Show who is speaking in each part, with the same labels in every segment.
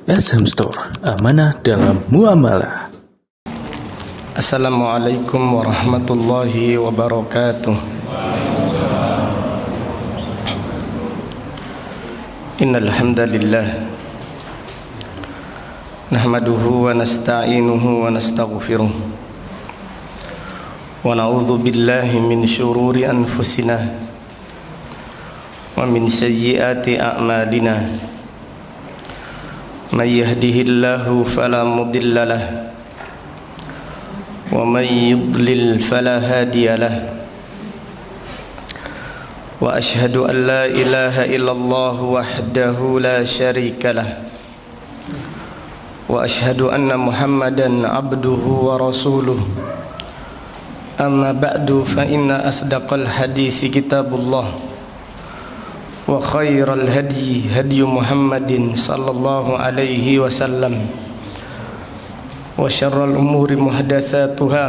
Speaker 1: SM Store, amanah dalam muamalah.
Speaker 2: Assalamualaikum warahmatullahi wabarakatuh. Innal hamdalillah nahmaduhu wa nasta'inuhu wa nastaghfiruh wa na'udzu billahi min syururi anfusina wa min sayyiati a'malina. May yahdihillahu fala mudilla lahu wa may yudlil fala hadiya lahu. Wa ashhadu an la ilaha illallah wahdahu la syarika lahu wa ashhadu anna Muhammadan abduhu wa rasuluh. Amma ba'du fa inna asdaqal hadisi kitabullah wa khairal hadi hadi Muhammadin sallallahu alaihi wasallam wa syarral umuri muhdatsatuha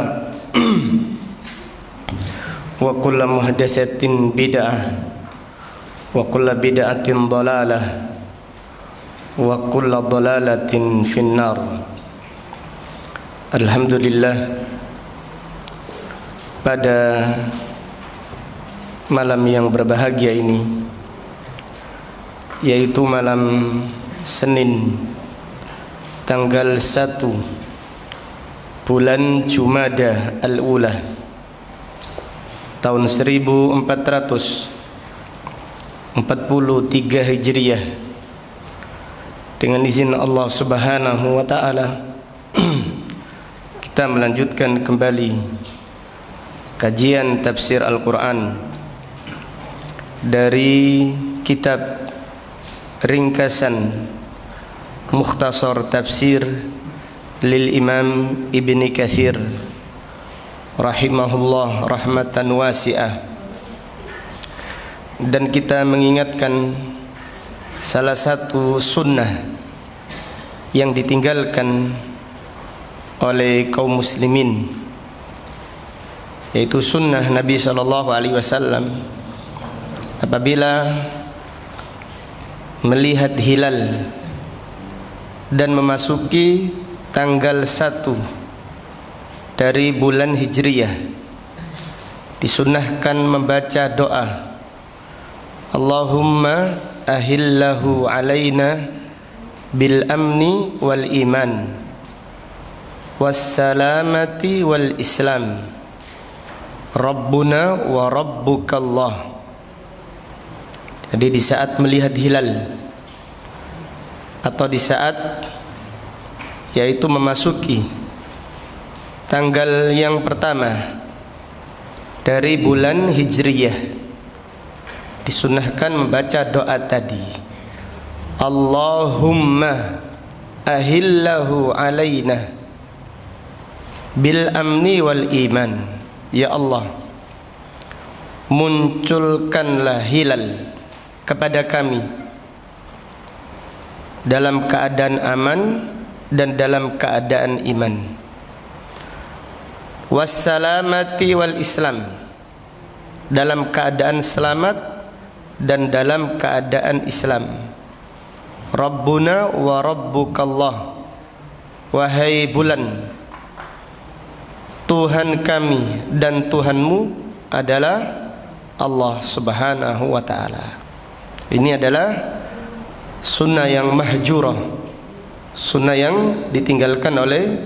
Speaker 2: wa kullu muhdatsatin bid'ah wa kullu bid'atin dhalalah wa kullu dhalalatin finnar. Alhamdulillah, pada malam yang berbahagia ini, yaitu malam Senin tanggal 1 bulan Jumada al-Ula tahun 1443 Hijriah, dengan izin Allah Subhanahu wa taala kita melanjutkan kembali kajian tafsir Al-Qur'an dari kitab ringkasan Mukhtasar Tafsir lil Imam Ibni Katsir rahimahullah rahmatan wasi'ah. Dan kita mengingatkan salah satu sunnah yang ditinggalkan oleh kaum muslimin, yaitu sunnah Nabi SAW apabila melihat hilal dan memasuki tanggal 1 dari bulan Hijriyah, disunnahkan membaca doa Allahumma ahillahu alaina bil amni wal iman wassalamati wal islam Rabbuna wa rabbukallah. Jadi di saat melihat hilal atau di saat yaitu memasuki tanggal yang pertama dari bulan Hijriyah, disunnahkan membaca doa tadi Allahumma ahillahu alaina bil amni wal iman. Ya Allah, munculkanlah hilal kepada kami dalam keadaan aman dan dalam keadaan iman. Wassalamati wal islam, dalam keadaan selamat dan dalam keadaan Islam. Rabbuna wa rabbukallah, wahai bulan, Tuhan kami dan Tuhanmu adalah Allah Subhanahu wa ta'ala. Ini adalah sunnah yang mahjurah, sunnah yang ditinggalkan oleh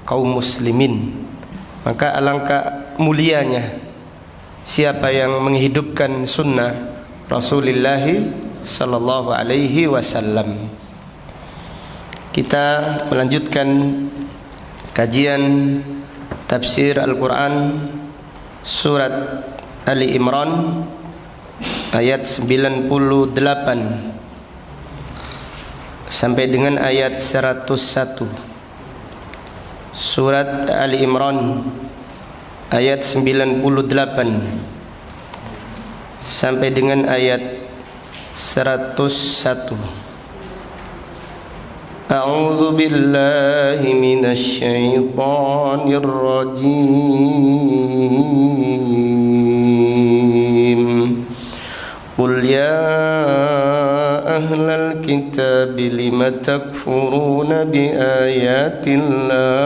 Speaker 2: kaum muslimin. Maka alangkah mulianya siapa yang menghidupkan sunnah Rasulullah sallallahu alaihi wasallam. Kita melanjutkan kajian tafsir Al-Quran surat Ali Imran ayat 98 sampai dengan ayat 101. Surat Ali Imran ayat 98 sampai dengan ayat 101. A'udzu billahi minasy syaithanir rajim. Qul ya أهل الكتاب لم تكفرون بآيات الله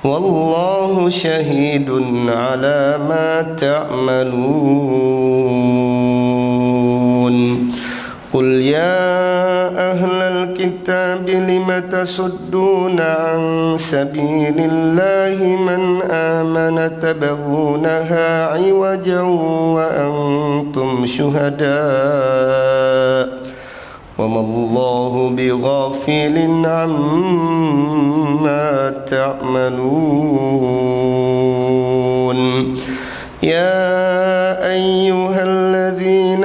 Speaker 2: والله شهيد على ما تعملون قل يا أهل الكتاب لم تصدون عن سبيل الله من آمن تبغونها عوجا وأنتم شهداء وما الله بغافل عما تعملون يا أيها الذين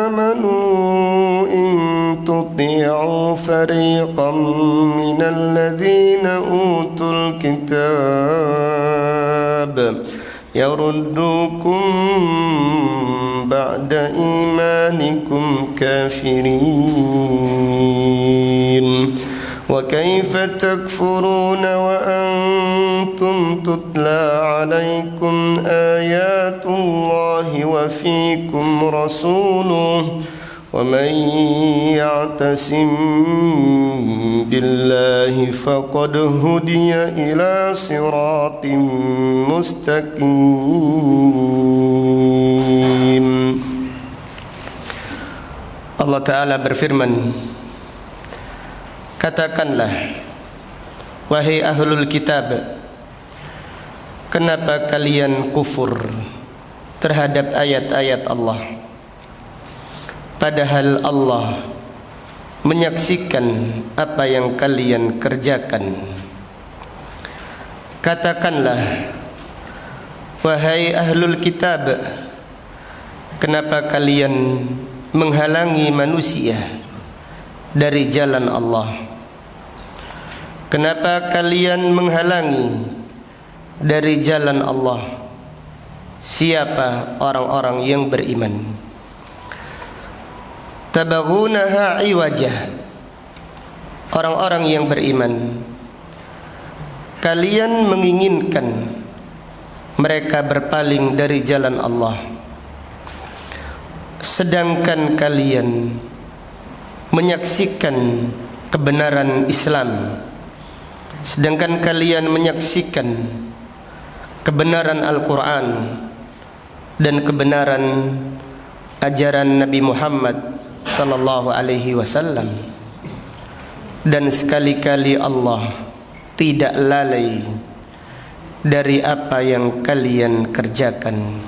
Speaker 2: آمنوا إن تطيعوا فريقا من الذين أوتوا الكتاب يردوكم بعد إيمانكم كافرين وكيف تكفرون وأنتم تتلى عليكم آيات الله وفيكم رسوله ومن يعتصم بالله فقد هدي إلى صراط مستقيم. Allah Ta'ala berfirman, katakanlah, wahai ahlul kitab, kenapa kalian kufur terhadap ayat-ayat Allah, padahal Allah menyaksikan apa yang kalian kerjakan. Katakanlah, wahai ahlul kitab, kenapa kalian menghalangi manusia dari jalan Allah? Kenapa kalian menghalangi dari jalan Allah siapa orang-orang yang beriman? Tabaghunaha iwajah, orang-orang yang beriman, kalian menginginkan mereka berpaling dari jalan Allah, sedangkan kalian menyaksikan kebenaran Islam, sedangkan kalian menyaksikan kebenaran Al-Quran dan kebenaran ajaran Nabi Muhammad sallallahu alaihi wasallam, dan sekali-kali Allah tidak lalai dari apa yang kalian kerjakan.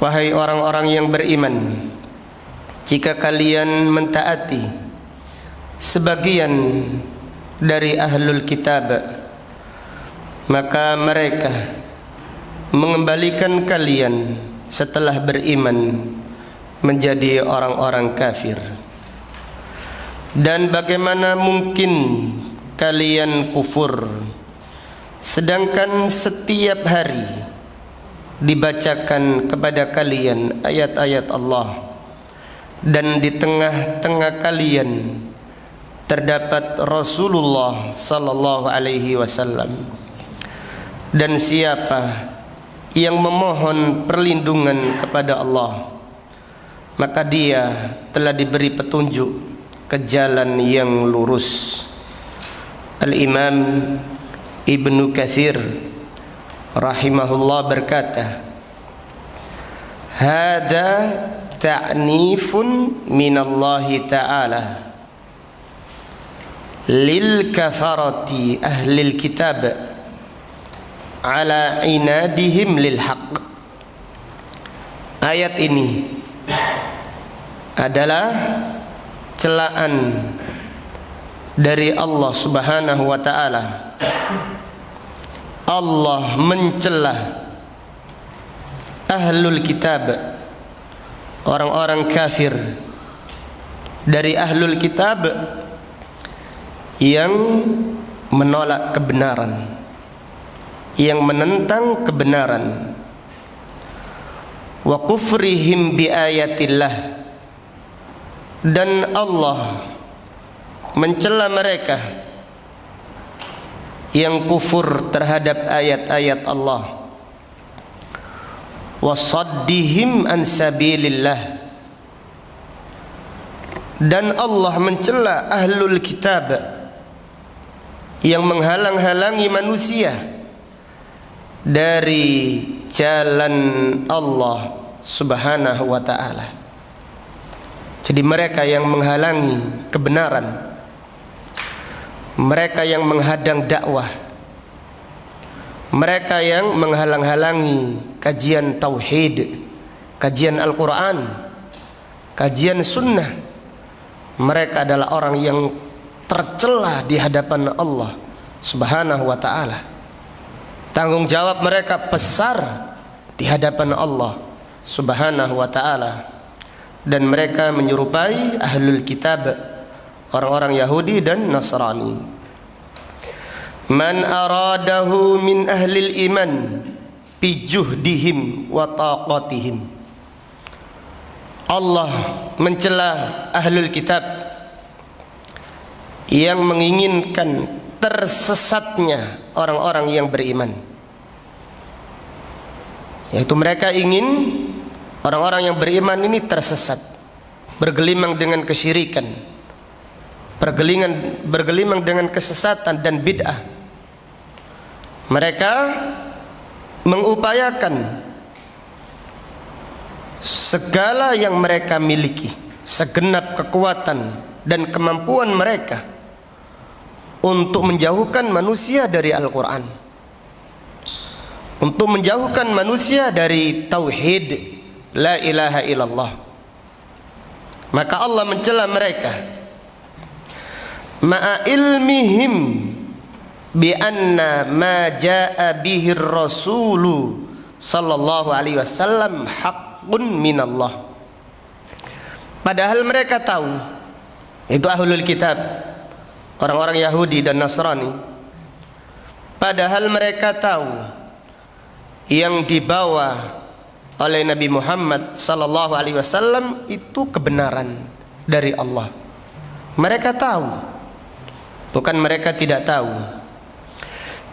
Speaker 2: Wahai orang-orang yang beriman, jika kalian mentaati sebagian dari ahlul kitab, maka mereka mengembalikan kalian setelah beriman menjadi orang-orang kafir. Dan bagaimana mungkin kalian kufur sedangkan setiap hari dibacakan kepada kalian ayat-ayat Allah, dan di tengah-tengah kalian terdapat Rasulullah sallallahu alaihi wasallam. Dan siapa yang memohon perlindungan kepada Allah, maka dia telah diberi petunjuk ke jalan yang lurus. Al-Imam Ibnu Katsir rahimahullah berkata, hada ta'nifun minallahi ta'ala lil kafarati ahlil kitab ala inadihim lil haqq. Ayat ini adalah celaan dari Allah Subhanahu wa taala. Allah mencela ahlul kitab, orang-orang kafir dari ahlul kitab yang menolak kebenaran, yang menentang kebenaran. Wa kufrihim bi ayatillah, dan Allah mencela mereka yang kufur terhadap ayat-ayat Allah. wa saddihim an sabilillah. Dan Allah mencela ahlul kitab yang menghalang-halangi manusia dari jalan Allah Subhanahu wa ta'ala. Jadi mereka yang menghalangi kebenaran, mereka yang menghadang dakwah, mereka yang menghalang-halangi kajian tauhid, kajian Al-Quran, kajian sunnah, mereka adalah orang yang tercela di hadapan Allah Subhanahu wa ta'ala. Tanggung jawab mereka besar di hadapan Allah Subhanahu wa ta'ala. Dan mereka menyerupai ahlul kitab, orang-orang Yahudi dan Nasrani. Man aradahu min ahlil iman bi juhdihim wa taqatihim. Allah mencela ahlul kitab yang menginginkan tersesatnya orang-orang yang beriman, yaitu mereka ingin orang-orang yang beriman ini tersesat, bergelimang dengan kesyirikan, bergelimang dengan kesesatan dan bid'ah. Mereka mengupayakan segala yang mereka miliki, segenap kekuatan dan kemampuan mereka untuk menjauhkan manusia dari Al-Quran, untuk menjauhkan manusia dari tauhid la ilaha illallah. Maka Allah mencela mereka ma'a ilmihim bi anna ma jaa bihi rasulu sallallahu alaihi wasallam haqqun minallah. Padahal mereka tahu, itu ahlul kitab, orang-orang Yahudi dan Nasrani, padahal mereka tahu yang dibawa oleh Nabi Muhammad sallallahu alaihi wasallam itu kebenaran dari Allah. Mereka tahu, bukan mereka tidak tahu.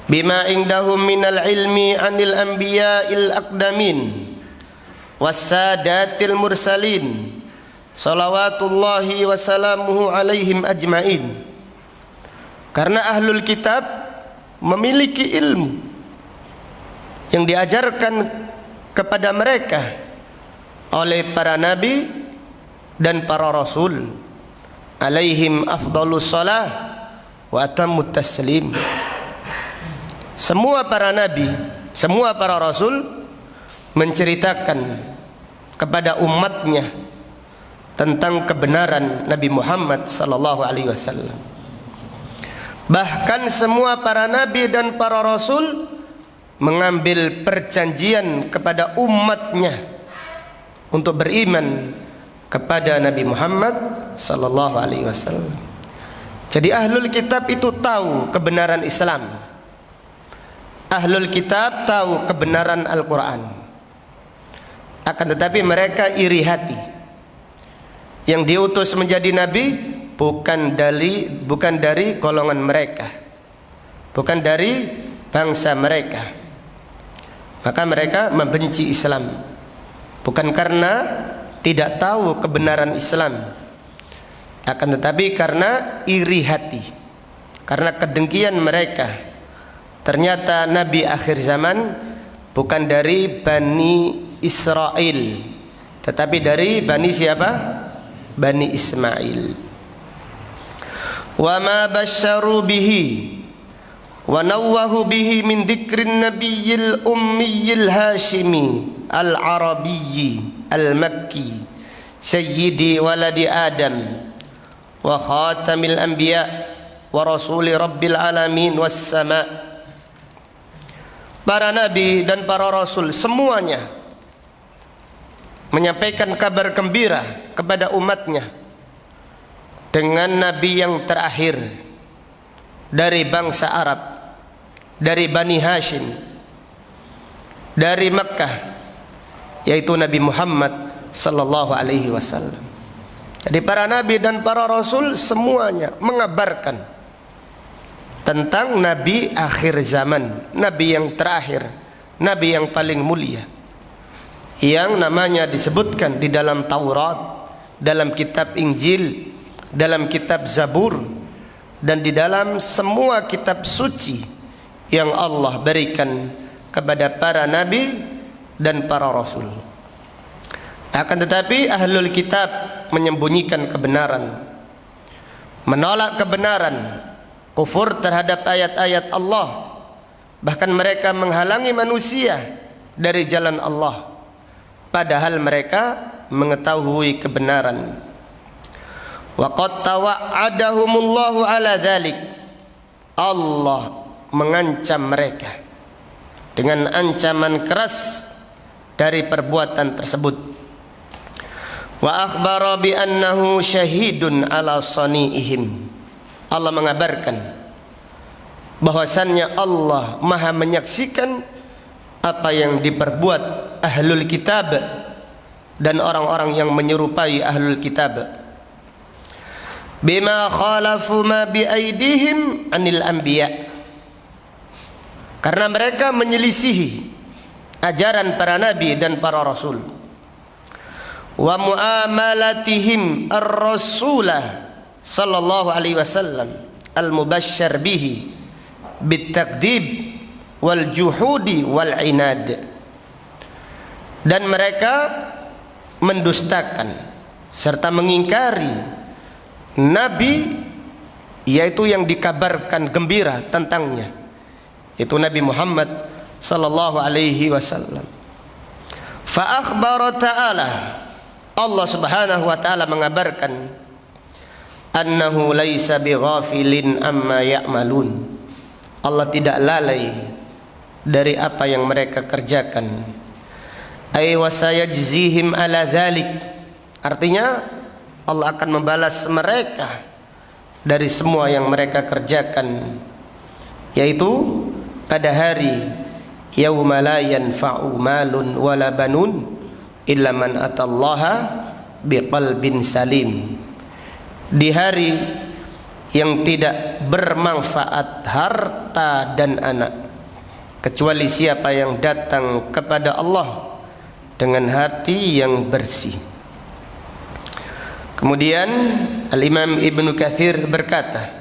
Speaker 2: Bima indahum minal ilmi anil anbiya'il aqdamin wassadatil mursalin salawatullahi wassalamuhu alaihim ajmain. Karena ahlul kitab memiliki ilmu yang diajarkan kepada mereka oleh para nabi dan para rasul alaihim afdalus salah wa atammut taslim. Semua para nabi, semua para rasul menceritakan kepada umatnya tentang kebenaran Nabi Muhammad sallallahu alaihi wasallam. Bahkan semua para nabi dan para rasul mengambil perjanjian kepada umatnya untuk beriman kepada Nabi Muhammad sallallahu alaihi wasallam. Jadi ahlul kitab itu tahu kebenaran Islam. Ahlul kitab tahu kebenaran Al-Quran. Akan tetapi mereka iri hati. Yang diutus menjadi nabi bukan dari golongan mereka, bukan dari bangsa mereka. Maka mereka membenci Islam, bukan karena tidak tahu kebenaran Islam, akan tetapi karena iri hati, karena kedengkian mereka. Ternyata Nabi akhir zaman bukan dari Bani Israel, tetapi dari Bani siapa? Bani Ismail. Wa ma basyaru bihi wa nawwahu bihi min dzikrin nabiyyil ummiyil hashimi al-arabiyyi al-makki sayyidi waladi Adam wa khatamil anbiya wa rasuli rabbil alamin was sama'. Para nabi dan para rasul semuanya menyampaikan kabar gembira kepada umatnya dengan nabi yang terakhir dari bangsa Arab, dari Bani Hashim, dari Makkah, yaitu Nabi Muhammad sallallahu alaihi wasallam. Jadi para nabi dan para rasul semuanya mengabarkan tentang nabi akhir zaman, nabi yang terakhir, nabi yang paling mulia. yang namanya disebutkan di dalam Taurat, dalam kitab Injil, dalam kitab Zabur, dan di dalam semua kitab suci yang Allah berikan kepada para nabi dan para rasul. Akan tetapi ahlul kitab menyembunyikan kebenaran, menolak kebenaran, kufur terhadap ayat-ayat Allah. Bahkan mereka menghalangi manusia dari jalan Allah, padahal mereka mengetahui kebenaran. Wa qad tawa'adahumullahu ala dzalik. Allah mengancam mereka dengan ancaman keras dari perbuatan tersebut. Wa akhbara bi annahu syahidun ala sani'ihim. Allah mengabarkan bahwasannya Allah Maha menyaksikan apa yang diperbuat ahlul kitab dan orang-orang yang menyerupai ahlul kitab. Bima khalafu ma bi aidihim anil anbiya. Karena mereka menyelisihi ajaran para nabi dan para rasul. Wa muamalatihim ar-rasulah sallallahu alaihi wasallam al-mubashshar bihi bitakdzib wal juhudi wal inad. Dan mereka mendustakan serta mengingkari nabi, yaitu yang dikabarkan gembira tentangnya, itu Nabi Muhammad sallallahu alaihi wasallam. Fa akhbara ta'ala, Allah subhanahu wa ta'ala mengabarkan annahu laisa bighafilin amma ya'malun. Allah tidak lalai dari apa yang mereka kerjakan. Ay wa sayajzihim ala dzalik. Artinya Allah akan membalas mereka dari semua yang mereka kerjakan, yaitu pada hari yauma la yanfa'u malun wala banun illa man atallaha biqalbin salim. Di hari yang tidak bermanfaat harta dan anak kecuali siapa yang datang kepada Allah dengan hati yang bersih. Kemudian Al-Imam Ibnu Katsir berkata,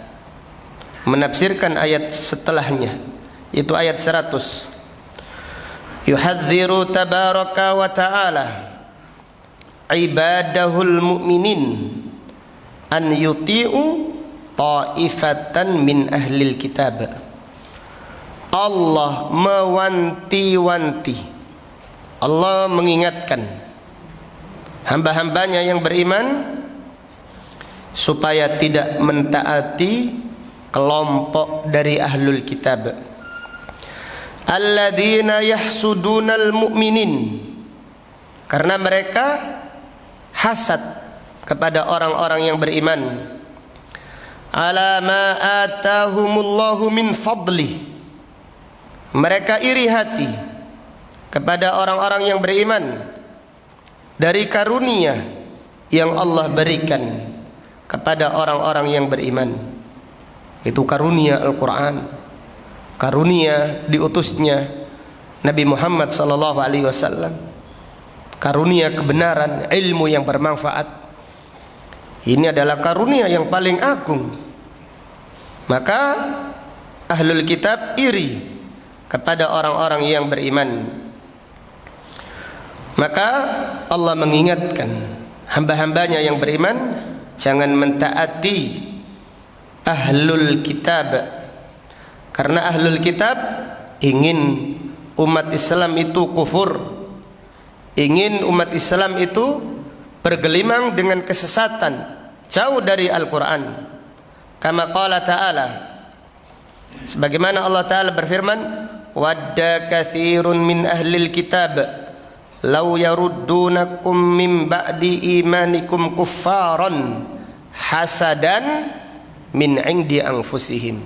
Speaker 2: menafsirkan ayat setelahnya, itu ayat 100. Yuhadziru tabaraka wa ta'ala ibadahul mu'minin an yuti'u ta'ifatan min ahlil kitab. Allah mewanti-wanti, Allah mengingatkan hamba-hambanya yang beriman supaya tidak mentaati kelompok dari ahlul kitab. Alladzina yahsudunal mu'minin, karena mereka hasad kepada orang-orang yang beriman. Ala ma atahumullahu min fadli, mereka iri hati kepada orang-orang yang beriman dari karunia yang Allah berikan kepada orang-orang yang beriman. Itu karunia Al-Quran, karunia diutusnya Nabi Muhammad sallallahu alaihi wasallam, karunia kebenaran, ilmu yang bermanfaat. Ini adalah karunia yang paling agung. Maka ahlul kitab iri kepada orang-orang yang beriman. Maka Allah mengingatkan hamba-hambanya yang beriman jangan mentaati ahlul kitab, karena ahlul kitab ingin umat Islam itu kufur, ingin umat Islam itu bergelimang dengan kesesatan, jauh dari Al-Quran. Kama qala ta'ala, sebagaimana Allah Ta'ala berfirman, wadda katsirun min ahlil kitab law yaruddunakum min ba'di imanikum kuffaran hasadan min indi anfusihim.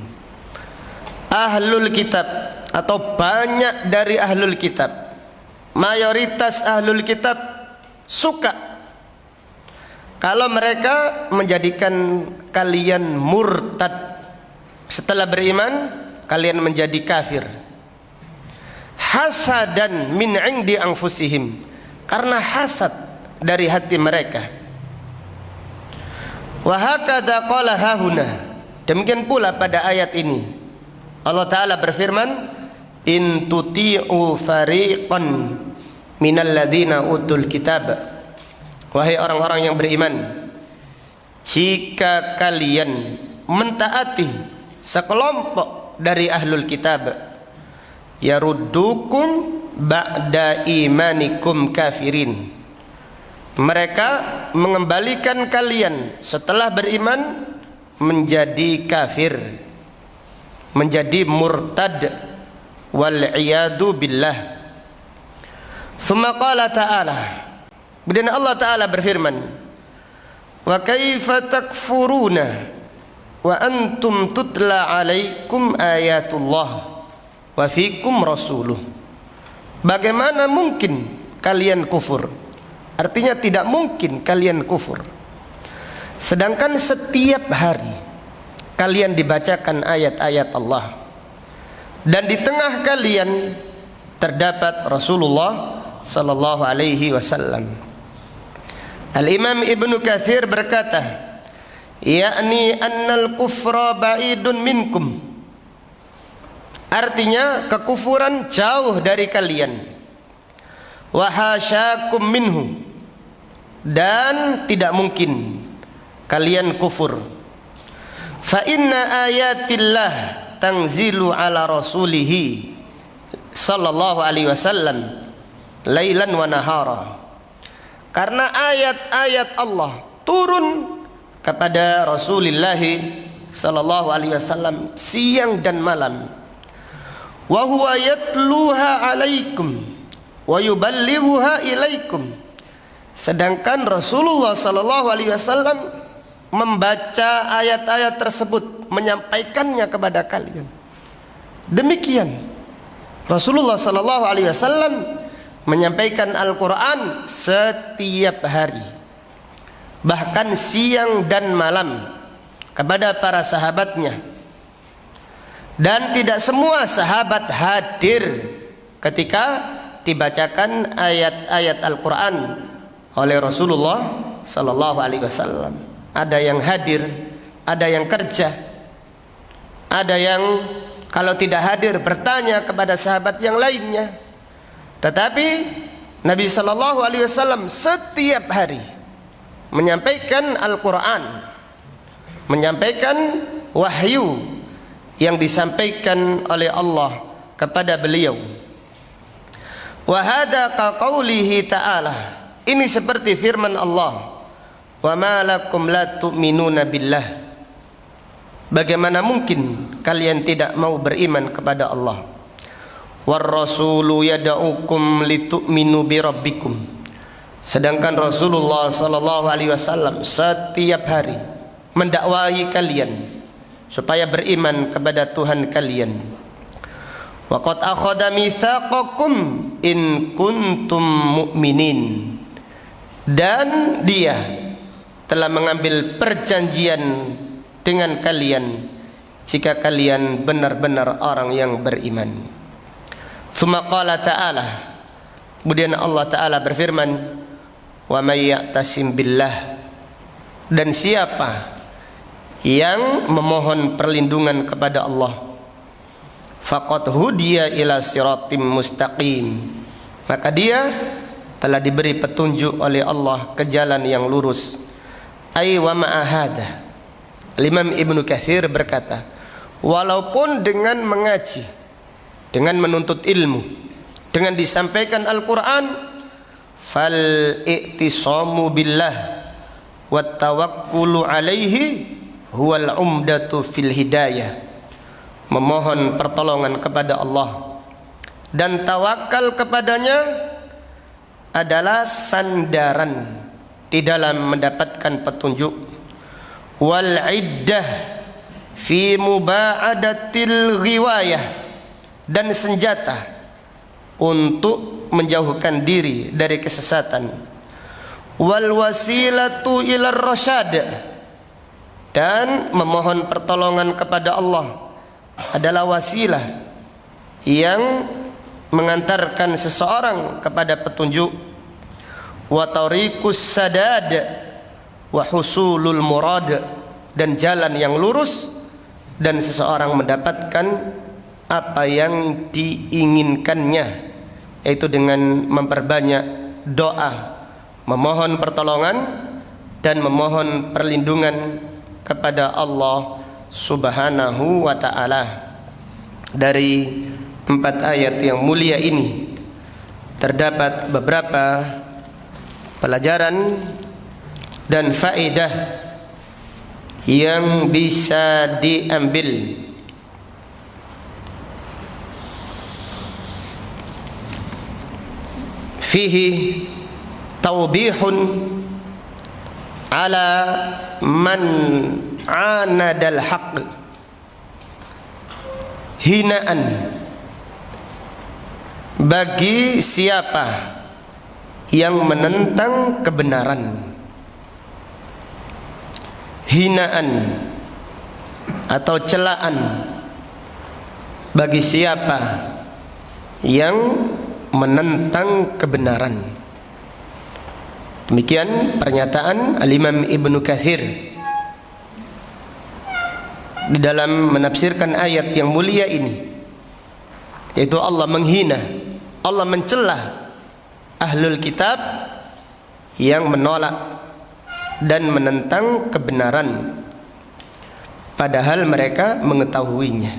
Speaker 2: Ahlul kitab atau banyak dari ahlul kitab, mayoritas ahlul kitab suka kalau mereka menjadikan kalian murtad setelah beriman, kalian menjadi kafir. Hasadan min indi anfusihim, karena hasad dari hati mereka. Wa hakadha qala hahuna, demikian pula pada ayat ini Allah Ta'ala berfirman, in tuti'u fariqan minal ladina utul kitab, wahai orang-orang yang beriman, jika kalian mentaati sekelompok dari ahlul kitab, yaruddukum ba'da imanikum kafirin, mereka mengembalikan kalian setelah beriman menjadi kafir, menjadi murtad, wal iyadu billah. Tsumma qala ta'ala, kemudian Allah Ta'ala berfirman, wa kaifa takfuruna wa antum tutla alaikum ayatullah wa fikum rasuluh. Bagaimana mungkin kalian kufur? Artinya tidak mungkin kalian kufur, sedangkan setiap hari kalian dibacakan ayat-ayat Allah, dan di tengah kalian terdapat Rasulullah sallallahu alaihi wasallam. Al-Imam Ibnu Katsir berkata, yakni annal kufra ba'idun minkum, artinya kekufuran jauh dari kalian, wa hasyakum minhu, dan tidak mungkin kalian kufur. Fa inna ayatillah tanzilu ala rasulihi sallallahu alaihi wasallam lailan wa nahara, karena ayat-ayat Allah turun kepada Rasulullah sallallahu alaihi wasallam siang dan malam. Wa huwa yatluha alaikum wa yuballighuha ilaikum, sedangkan Rasulullah sallallahu alaihi wasallam membaca ayat-ayat tersebut, menyampaikannya kepada kalian. Demikian Rasulullah sallallahu alaihi wasallam menyampaikan Al-Quran setiap hari, bahkan siang dan malam, kepada para sahabatnya. Dan tidak semua sahabat hadir ketika dibacakan ayat-ayat Al-Quran oleh Rasulullah sallallahu alaihi wasallam. Ada yang hadir, ada yang kerja, ada yang kalau tidak hadir bertanya kepada sahabat yang lainnya. Tetapi Nabi sallallahu alaihi wasallam setiap hari menyampaikan Al-Quran, menyampaikan wahyu yang disampaikan oleh Allah kepada beliau. Wa hadza ka qaulihi ta'ala, ini seperti firman Allah, wa ma lakum la tu'minuna billah, bagaimana mungkin kalian tidak mau beriman kepada Allah. War rasulu yad'ukum litu'minu bi rabbikum, sedangkan Rasulullah sallallahu alaihi wasallam setiap hari mendakwahi kalian supaya beriman kepada Tuhan kalian. Wa qad akhadha mitsaqakum in kuntum mu'minin, dan dia telah mengambil perjanjian dengan kalian jika kalian benar-benar orang yang beriman. Tsumma qala ta'ala, kemudian Allah Ta'ala berfirman, wa may ya'tasim billah, dan siapa yang memohon perlindungan kepada Allah, faqad hudiya ila siratim mustaqim, maka dia telah diberi petunjuk oleh Allah ke jalan yang lurus. Ay wa ma'ahada, Imam Ibnu Katsir berkata, walaupun dengan mengaji, dengan menuntut ilmu, dengan disampaikan Al-Quran, fal i'tisamu billah wat tawakkulu alaihi huwal umdatu fil hidayah, memohon pertolongan kepada Allah dan tawakal kepadanya adalah sandaran di dalam mendapatkan petunjuk. Wal iddah fi muba'adatil ghiwayah, dan senjata untuk menjauhkan diri dari kesesatan. Wal wasilatu ilar rasyad, dan memohon pertolongan kepada Allah adalah wasilah yang mengantarkan seseorang kepada petunjuk. wa tariqus sadad wa husulul murad, dan jalan yang lurus dan seseorang mendapatkan apa yang diinginkannya, yaitu dengan memperbanyak doa, memohon pertolongan dan memohon perlindungan kepada Allah Subhanahu wa ta'ala. Dari 4 ayat yang mulia ini terdapat beberapa pelajaran dan faedah yang bisa diambil. Fihi tawbihun ala man anadal haqq, hinaan bagi siapa yang menentang kebenaran. Hinaan atau celaan bagi siapa yang menentang kebenaran. Demikian pernyataan Al-Imam Ibnu Katsir di dalam menafsirkan ayat yang mulia ini, yaitu Allah menghina, Allah mencela ahlul kitab yang menolak dan menentang kebenaran padahal mereka mengetahuinya.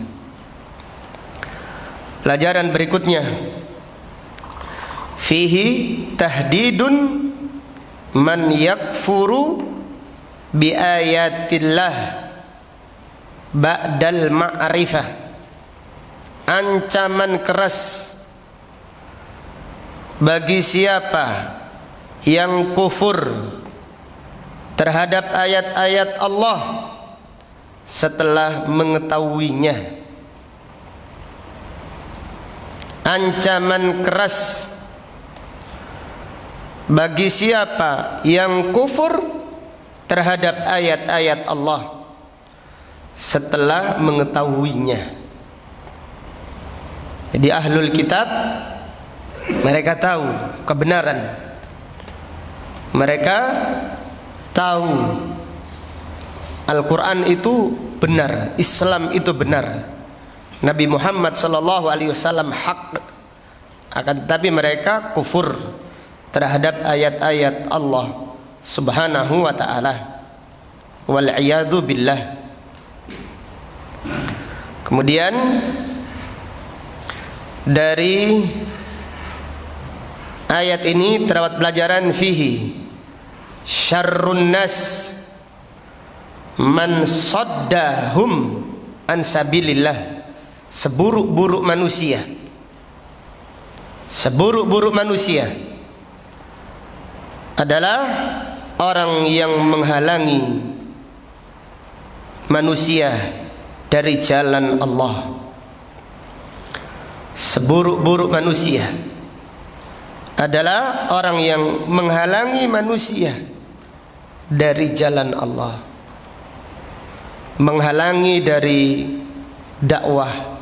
Speaker 2: Pelajaran berikutnya, fihi tahdidun man yakfuru bi ayatillah ba'dal ma'rifah, ancaman keras bagi siapa yang kufur terhadap ayat-ayat Allah setelah mengetahuinya. Ancaman keras bagi siapa yang kufur terhadap ayat-ayat Allah setelah mengetahuinya. Jadi ahlul kitab mereka tahu kebenaran, mereka tahu Al-Quran itu benar, Islam itu benar, Nabi Muhammad SAW hak, akan tetapi mereka kufur terhadap ayat-ayat Allah Subhanahu wa ta'ala, wal'iyadu billah. Kemudian dari ayat ini terdapat pelajaran, fihi syarrun nas man saddahum an sabilillah, seburuk-buruk manusia, seburuk-buruk manusia adalah orang yang menghalangi manusia dari jalan Allah. Seburuk-buruk manusia adalah orang yang menghalangi manusia dari jalan Allah, menghalangi dari dakwah,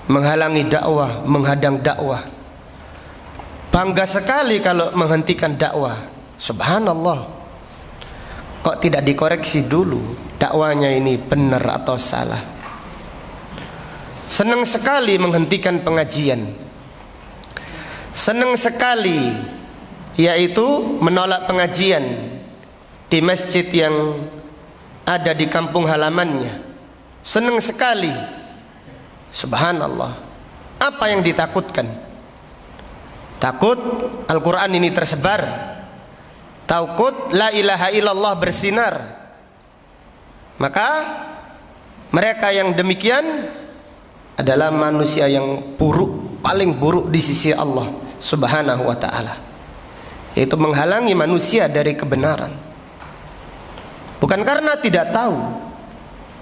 Speaker 2: menghalangi dakwah, menghadang dakwah. Bangga sekali kalau menghentikan dakwah. Subhanallah, kok tidak dikoreksi dulu dakwanya ini benar atau salah. Senang sekali menghentikan pengajian, senang sekali yaitu menolak pengajian di masjid yang ada di kampung halamannya. Senang sekali. Subhanallah. Apa yang ditakutkan? Takut Al-Quran ini tersebar, takut la ilaha illallah bersinar. Maka mereka yang demikian adalah manusia yang buruk, paling buruk di sisi Allah Subhanahu wa ta'ala, yaitu menghalangi manusia dari kebenaran. Bukan karena tidak tahu,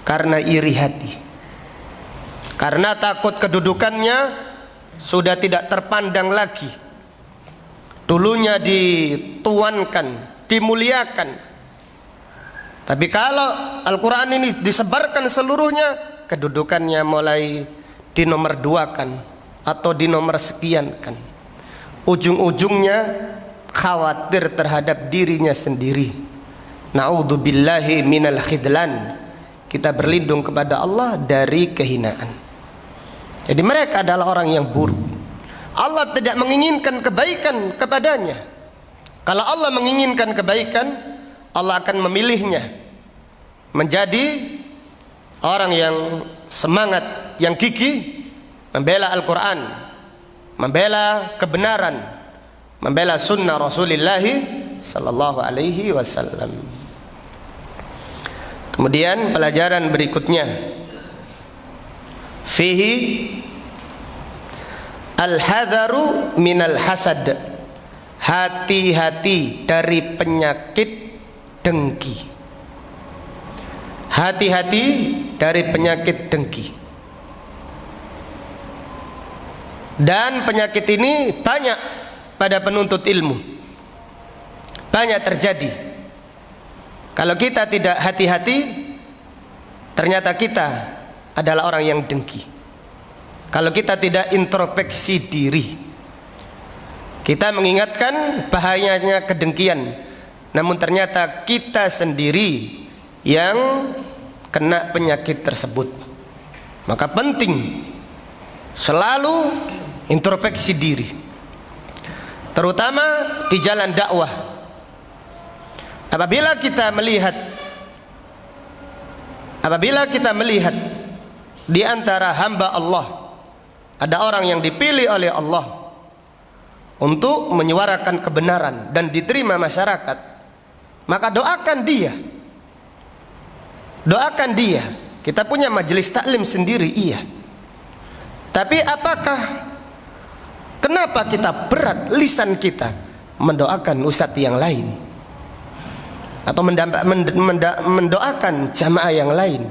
Speaker 2: karena iri hati, karena takut kedudukannya sudah tidak terpandang lagi. Dulunya dituankan, dimuliakan, tapi kalau Al-Quran ini disebarkan seluruhnya, kedudukannya mulai dinomorduakan atau dinomor sekiankan. Ujung-ujungnya khawatir terhadap dirinya sendiri. Na'udzubillahi minal khidlan. Kita berlindung kepada Allah dari kehinaan. Jadi mereka adalah orang yang buruk. Allah tidak menginginkan kebaikan kepadanya. Kalau Allah menginginkan kebaikan, Allah akan memilihnya menjadi orang yang semangat, yang gigih membela Al-Quran, membela kebenaran, membela sunnah Rasulullah sallallahu alaihi wasallam. Kemudian pelajaran berikutnya, fihi al-hadharu minal hasad, hati-hati dari penyakit dengki. Hati-hati dari penyakit dengki. Dan penyakit ini banyak pada penuntut ilmu, banyak terjadi. Kalau kita tidak hati-hati, ternyata kita adalah orang yang dengki. Kalau kita tidak introspeksi diri, kita mengingatkan bahayanya kedengkian, namun ternyata kita sendiri yang kena penyakit tersebut. Maka penting selalu introspeksi diri, terutama di jalan dakwah. Apabila kita melihat di antara hamba Allah ada orang yang dipilih oleh Allah untuk menyuarakan kebenaran dan diterima masyarakat, maka doakan dia. Doakan dia. Kita punya majelis taklim sendiri, iya. Tapi kenapa kita berat lisan kita mendoakan ustadz yang lain atau mendoakan jamaah yang lain?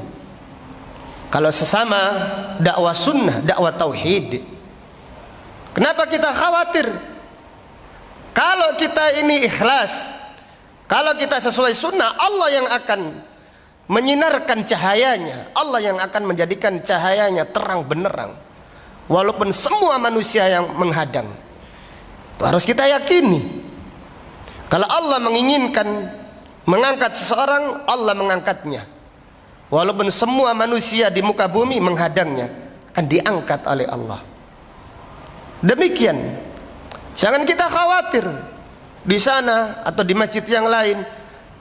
Speaker 2: Kalau sesama dakwah sunnah, dakwah tauhid, kenapa kita khawatir? Kalau kita ini ikhlas, kalau kita sesuai sunnah, Allah yang akan menyinarkan cahayanya, Allah yang akan menjadikan cahayanya terang benderang, walaupun semua manusia yang menghadang. Itu harus kita yakini. Kalau Allah menginginkan mengangkat seseorang, Allah mengangkatnya, walaupun semua manusia di muka bumi menghadangnya, akan diangkat oleh Allah. Demikian, jangan kita khawatir di sana atau di masjid yang lain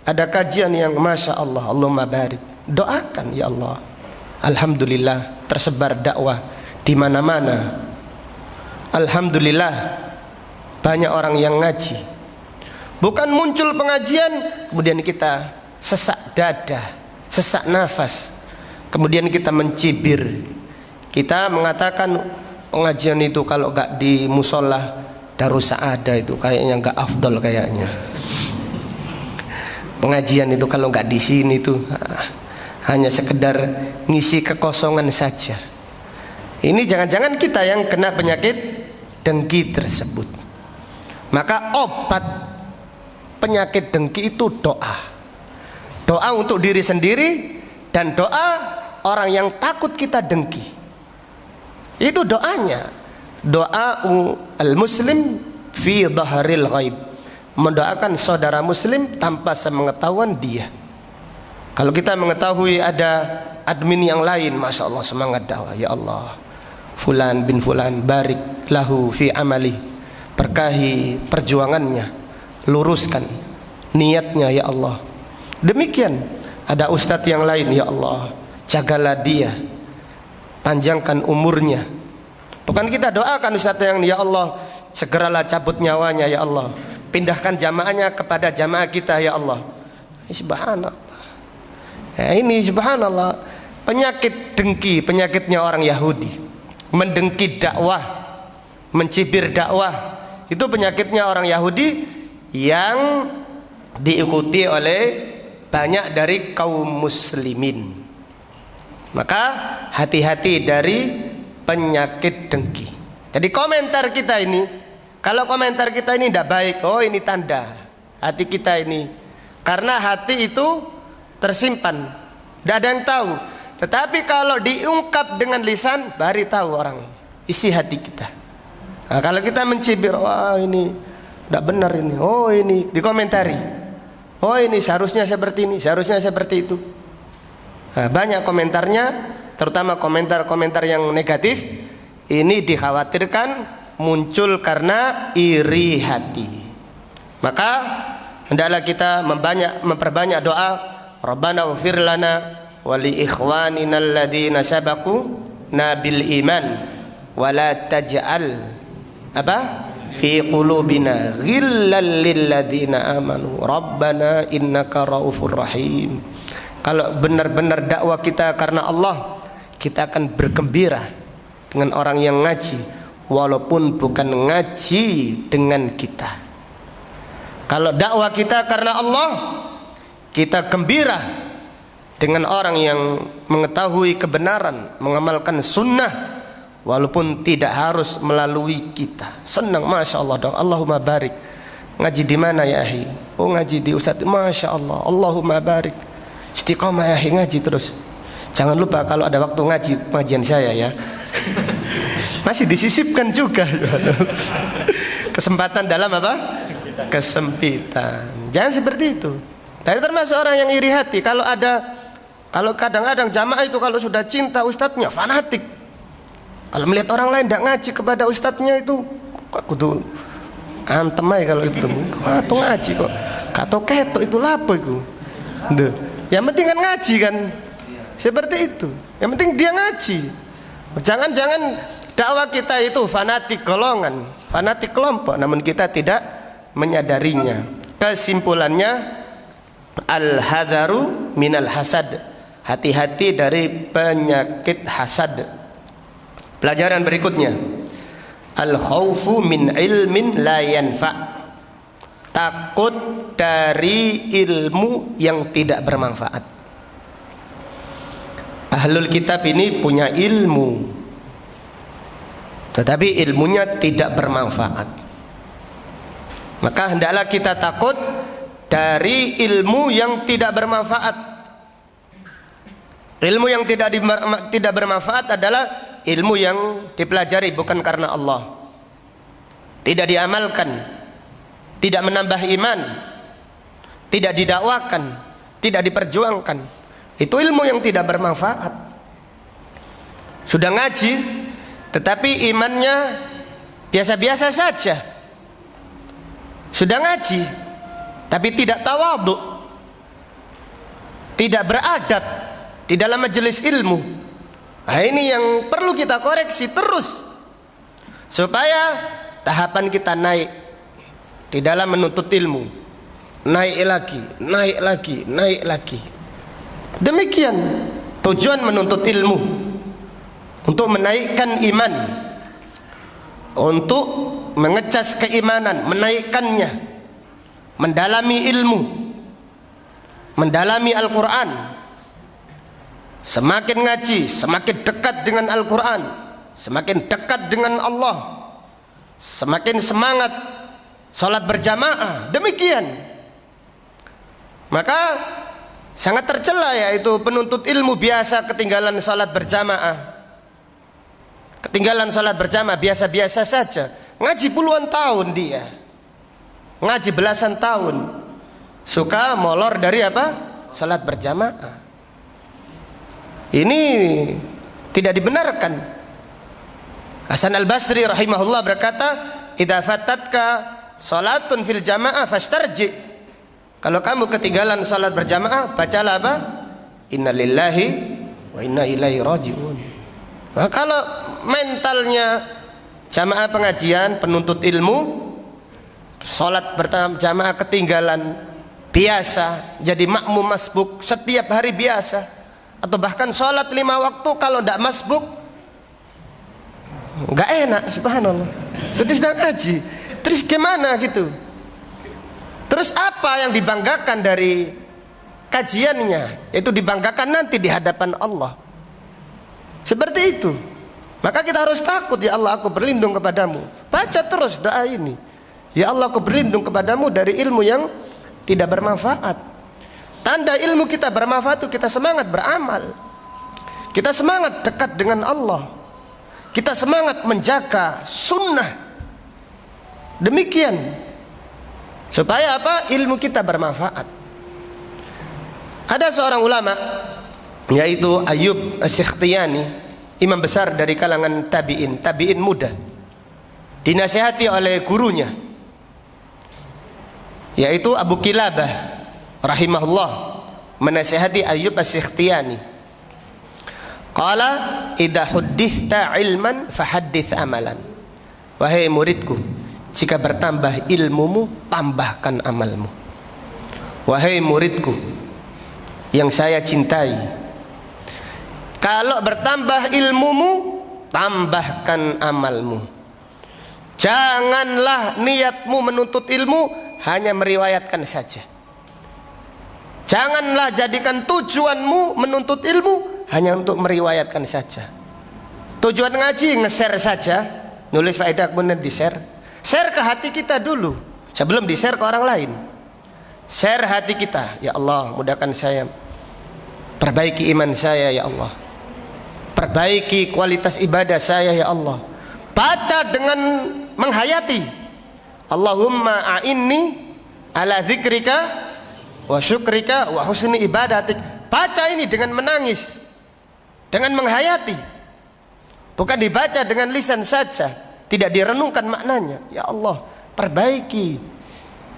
Speaker 2: ada kajian yang masya Allah, Allahumma barik. Doakan, ya Allah, alhamdulillah tersebar dakwah di mana-mana. Alhamdulillah banyak orang yang ngaji. Bukan muncul pengajian kemudian kita sesak dada, sesak nafas, kemudian kita mencibir. Kita mengatakan pengajian itu kalau gak di musola Darus Saadah itu kayaknya gak afdol kayaknya. Pengajian itu kalau gak di sini tuh hanya sekedar ngisi kekosongan saja. Ini jangan-jangan kita yang kena penyakit dengki tersebut. Maka obat penyakit dengki itu doa. Doa untuk diri sendiri dan doa orang yang takut kita dengki. Itu doanya. Doa al-muslim fi dhahril ghaib. Mendoakan saudara muslim tanpa sepengetahuan dia. Kalau kita mengetahui ada admin yang lain, masya Allah semangat dakwah, ya Allah, fulan bin fulan barik lahu fi amali, berkahi perjuangannya, luruskan niatnya ya Allah. Demikian ada ustadz yang lain, ya Allah jagalah dia, panjangkan umurnya. Bukan kita doakan ustadz yang, ya Allah segeralah cabut nyawanya, ya Allah pindahkan jamaahnya kepada jamaah kita, ya Allah. Subhanallah. Nah, ini subhanallah penyakit dengki, penyakitnya orang Yahudi, mendengki dakwah, mencibir dakwah. Itu penyakitnya orang Yahudi yang diikuti oleh banyak dari kaum muslimin. Maka hati-hati dari penyakit dengki. Jadi komentar kita ini, kalau komentar kita ini tidak baik, oh ini tanda hati kita ini, karena hati itu tersimpan, tidak ada yang tahu. Tetapi kalau diungkap dengan lisan, baru tahu orang isi hati kita. Nah, kalau kita mencibir, wah ini tidak benar ini. Oh ini dikomentari. Oh ini seharusnya seperti ini, seharusnya seperti itu. Nah, banyak komentarnya, terutama komentar-komentar yang negatif. Ini dikhawatirkan muncul karena iri hati. Maka hendaklah kita memperbanyak doa. Rabbana ighfir lana wa li ikhwanina alladhina sabaquna bil iman wa la taj'al fi qulubina ghillan lil ladzina amanu rabbana innaka raufur rahim. Kalau benar-benar dakwah kita karena Allah, kita akan bergembira dengan orang yang ngaji walaupun bukan ngaji dengan kita. Kalau dakwah kita karena Allah, kita gembira dengan orang yang mengetahui kebenaran, mengamalkan sunnah walaupun tidak harus melalui kita. Senang, masya Allah dong. Allahumma barik. Ngaji di mana ya ahi? Oh ngaji di Ustadz. Masya Allah. Allahumma barik. Istiqomah ya ahi, ngaji terus. Jangan lupa kalau ada waktu ngaji pengajian saya ya. Masih disisipkan juga. Kesempatan dalam apa? Kesempitan. Jangan seperti itu. Tadi termasuk orang yang iri hati. Kalau kadang-kadang jamaah itu kalau sudah cinta ustadznya fanatik. Kalau melihat orang lain tidak ngaji kepada ustadznya itu kudu antem aja kalau itu. Atau ngaji kok. Kato keto itu apa itu? Yang penting kan ngaji kan. Seperti itu. Yang penting dia ngaji. Jangan dakwah kita itu fanatik golongan, fanatik kelompok, namun kita tidak menyadarinya. Kesimpulannya, al-hadaru minal hasad. Hati-hati dari penyakit hasad. Pelajaran berikutnya, al-khawfu min ilmin la yanfa'. Takut dari ilmu yang tidak bermanfaat. Ahlul kitab ini punya ilmu, tetapi ilmunya tidak bermanfaat. Maka hendaklah kita takut dari ilmu yang tidak bermanfaat. Ilmu yang tidak bermanfaat adalah ilmu yang dipelajari bukan karena Allah, tidak diamalkan, tidak menambah iman, tidak didakwakan, tidak diperjuangkan. Itu ilmu yang tidak bermanfaat. Sudah ngaji tetapi imannya biasa-biasa saja. Sudah ngaji tapi tidak tawadhu, tidak beradab di dalam majelis ilmu. Nah, ini yang perlu kita koreksi terus supaya tahapan kita naik di dalam menuntut ilmu. Naik lagi, naik lagi, naik lagi. Demikian tujuan menuntut ilmu, untuk menaikkan iman, untuk mengecas keimanan, menaikkannya, mendalami ilmu, mendalami Al-Quran. Semakin ngaji, semakin dekat dengan Al-Quran, semakin dekat dengan Allah, semakin semangat sholat berjamaah. Demikian. Maka sangat tercela yaitu penuntut ilmu biasa ketinggalan sholat berjamaah. Ketinggalan sholat berjamaah biasa-biasa saja. Ngaji puluhan tahun dia, ngaji belasan tahun, suka molor dari apa? Sholat berjamaah. Ini tidak dibenarkan. Hasan al-Basri rahimahullah berkata, idza fatatka sholatun fil jamaah fastarji. Kalau kamu ketinggalan salat berjamaah, bacalah apa? Inna lillahi wa inna ilaihi raji'un. Nah, kalau mentalnya jamaah pengajian, penuntut ilmu, salat berjamaah ketinggalan biasa, jadi makmum masbuk setiap hari biasa, atau bahkan salat 5 waktu kalau tidak masbuk nggak enak, subhanallah. Sudah sedang ngaji, terus gimana gitu? Terus apa yang dibanggakan dari kajiannya? Itu dibanggakan nanti di hadapan Allah. Seperti itu. Maka kita harus takut, ya Allah aku berlindung kepadamu. Baca terus doa ini. Ya Allah aku berlindung kepadamu dari ilmu yang tidak bermanfaat. Tanda ilmu kita bermanfaat itu kita semangat beramal. Kita semangat dekat dengan Allah. Kita semangat menjaga sunnah. Demikian. Supaya apa? Ilmu kita bermanfaat. Ada seorang ulama, yaitu Ayyub As-Sikhtiyani, imam besar dari kalangan tabi'in muda, dinasihati oleh gurunya, yaitu Abu Kilabah rahimahullah, menasihati Ayyub As-Sikhtiyani. Qala idza hudditsta ilman fahaddits amalan. Wahai muridku, jika bertambah ilmumu, tambahkan amalmu. Wahai muridku yang saya cintai, kalau bertambah ilmumu, tambahkan amalmu. Janganlah niatmu menuntut ilmu hanya meriwayatkan saja. Janganlah jadikan tujuanmu menuntut ilmu hanya untuk meriwayatkan saja. Tujuan ngaji nge-share saja, nulis faedah kemudian di-share. Share ke hati kita dulu sebelum di-share ke orang lain. Share hati kita, ya Allah, mudahkan saya, perbaiki iman saya ya Allah, perbaiki kualitas ibadah saya ya Allah. Baca dengan menghayati, Allahumma a'inni ala dzikrika wa syukrika wa husni ibadatik. Baca ini dengan menangis, dengan menghayati, bukan dibaca dengan lisan saja, tidak direnungkan maknanya. Ya Allah, perbaiki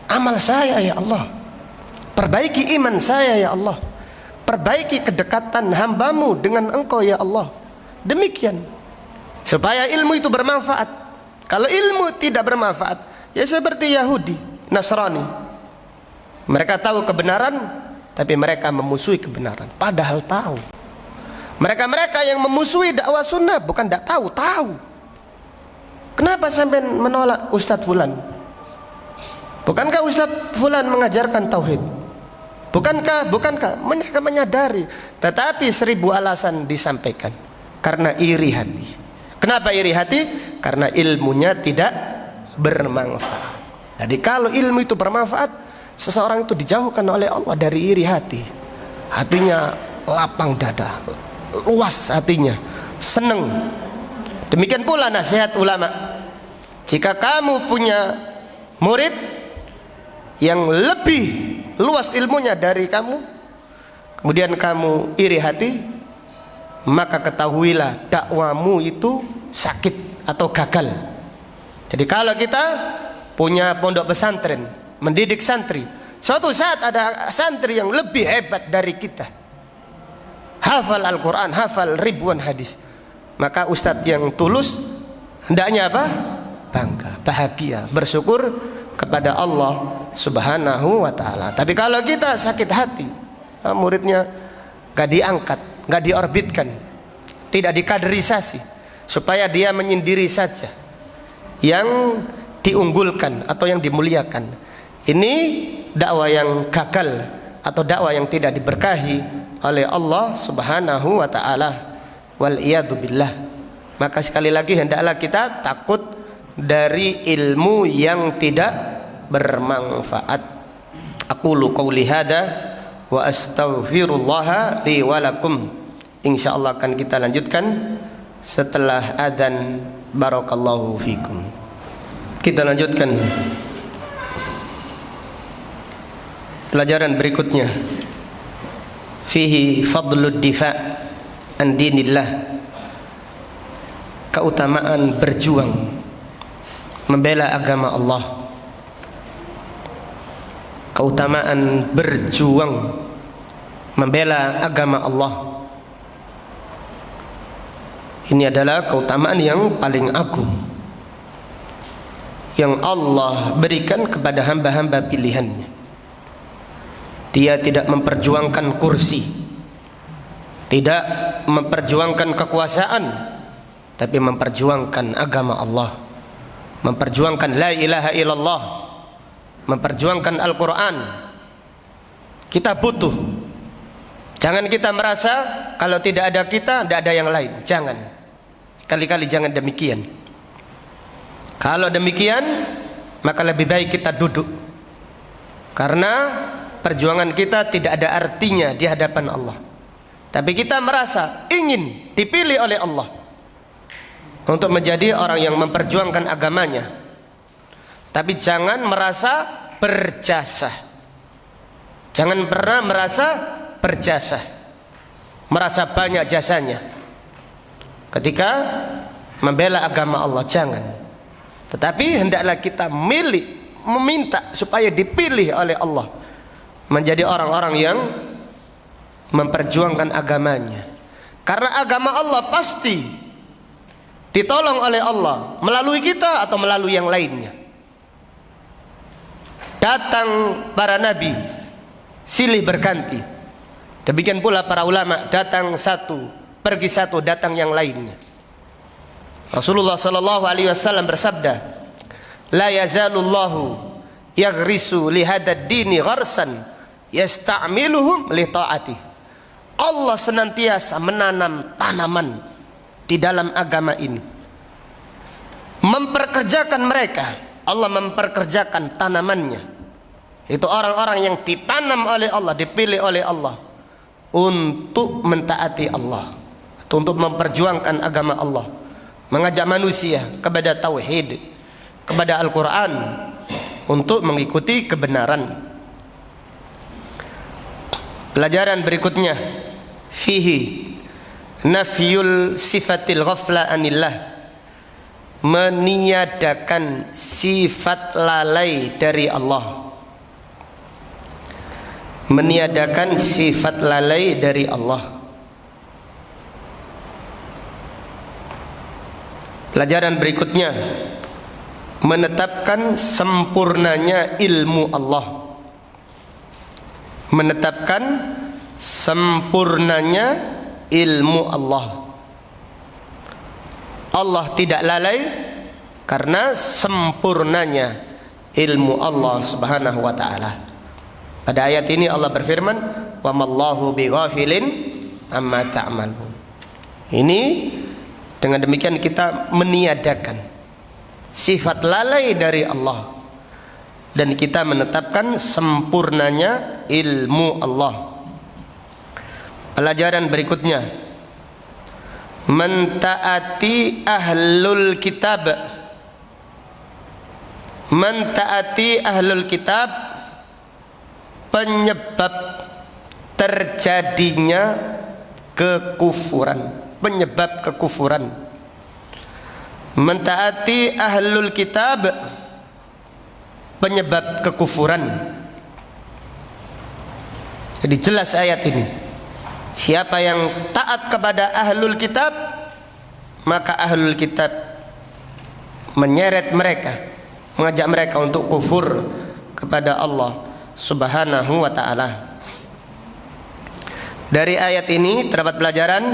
Speaker 2: amal saya ya Allah, perbaiki iman saya ya Allah, perbaiki kedekatan hambamu dengan engkau ya Allah. Demikian supaya ilmu itu bermanfaat. Kalau ilmu tidak bermanfaat, ya seperti Yahudi, Nasrani, mereka tahu kebenaran tapi mereka memusuhi kebenaran, padahal tahu. Mereka yang memusuhi dakwah sunnah bukan tidak tahu, tahu. Kenapa sampai menolak Ustadz Fulan? Bukankah Ustadz Fulan mengajarkan tauhid? Bukankah mereka menyadari, tetapi 1000 alasan disampaikan karena iri hati. Kenapa iri hati? Karena ilmunya tidak bermanfaat. Jadi kalau ilmu itu bermanfaat, seseorang itu dijauhkan oleh Allah dari iri hati. Hatinya lapang dada, luas hatinya, senang. Demikian pula nasihat ulama. Jika kamu punya murid yang lebih luas ilmunya dari kamu, kemudian kamu iri hati, maka ketahuilah dakwamu itu sakit atau gagal. Jadi kalau kita punya pondok pesantren, mendidik santri, suatu saat ada santri yang lebih hebat dari kita, hafal Al-Quran, hafal ribuan hadis, maka ustadz yang tulus hendaknya apa? Bangga, bahagia, bersyukur kepada Allah Subhanahu wa ta'ala. Tapi kalau kita sakit hati, muridnya gak diangkat, gak diorbitkan, tidak dikaderisasi supaya dia menyendiri saja yang diunggulkan atau yang dimuliakan, ini dakwah yang gagal atau dakwah yang tidak diberkahi oleh Allah Subhanahu wa ta'ala. Wal iyadu billah. Maka sekali lagi hendaklah kita takut dari ilmu yang tidak bermanfaat. Aqulu qouli hada wa astaghfirullah li wa lakum. Insyaallah akan kita lanjutkan setelah adzan. Barakallahu fikum. Kita lanjutkan pelajaran berikutnya. Fihi fadlud difa' an dinillah. Keutamaan berjuang membela agama Allah. Keutamaan berjuang membela agama Allah. Ini adalah keutamaan yang paling agung yang Allah berikan kepada hamba-hamba pilihannya. Dia tidak memperjuangkan kursi, tidak memperjuangkan kekuasaan, tapi memperjuangkan agama Allah, memperjuangkan la ilaha illallah, memperjuangkan Al-Quran. Kita butuh. Jangan kita merasa kalau tidak ada kita, tidak ada yang lain. Jangan. Kali-kali jangan demikian. Kalau demikian, maka lebih baik kita duduk. Karena perjuangan kita tidak ada artinya di hadapan Allah. Tapi kita merasa ingin dipilih oleh Allah untuk menjadi orang yang memperjuangkan agamanya. Tapi jangan merasa berjasa. Jangan pernah merasa berjasa, merasa banyak jasanya ketika membela agama Allah, jangan. Tetapi hendaklah kita meminta supaya dipilih oleh Allah menjadi orang-orang yang memperjuangkan agamanya. Karena agama Allah pasti ditolong oleh Allah melalui kita atau melalui yang lainnya. Datang para nabi silih berganti. Demikian pula para ulama, datang satu, pergi satu, datang yang lainnya. Rasulullah sallallahu alaihi wasallam bersabda, "La yazalullahu yaghrisu li hadad dini gharsan yasta'miluhum li ta'ati." Allah senantiasa menanam tanaman di dalam agama ini, memperkerjakan mereka. Allah memperkerjakan tanamannya, itu orang-orang yang ditanam oleh Allah, dipilih oleh Allah untuk mentaati Allah, untuk memperjuangkan agama Allah, mengajak manusia kepada tauhid, kepada Al-Quran, untuk mengikuti kebenaran. Pelajaran berikutnya, fihi nafyul sifatil ghafla anillah, meniadakan sifat lalai dari Allah, meniadakan sifat lalai dari Allah. Pelajaran berikutnya, menetapkan sempurnanya ilmu Allah, menetapkan sempurnanya ilmu Allah. Allah tidak lalai karena sempurnanya ilmu Allah subhanahu wa ta'ala. Pada ayat ini Allah berfirman, "Wa mallahu bighafilin amma ta'malun." Ini dengan demikian kita meniadakan sifat lalai dari Allah dan kita menetapkan sempurnanya ilmu Allah. Pelajaran berikutnya, mentaati ahlul kitab, mentaati ahlul kitab penyebab terjadinya kekufuran, penyebab kekufuran. Mentaati ahlul kitab penyebab kekufuran. Jadi jelas ayat ini, siapa yang taat kepada ahlul kitab, maka ahlul kitab menyeret mereka, mengajak mereka untuk kufur kepada Allah subhanahu wa ta'ala. Dari ayat ini terdapat pelajaran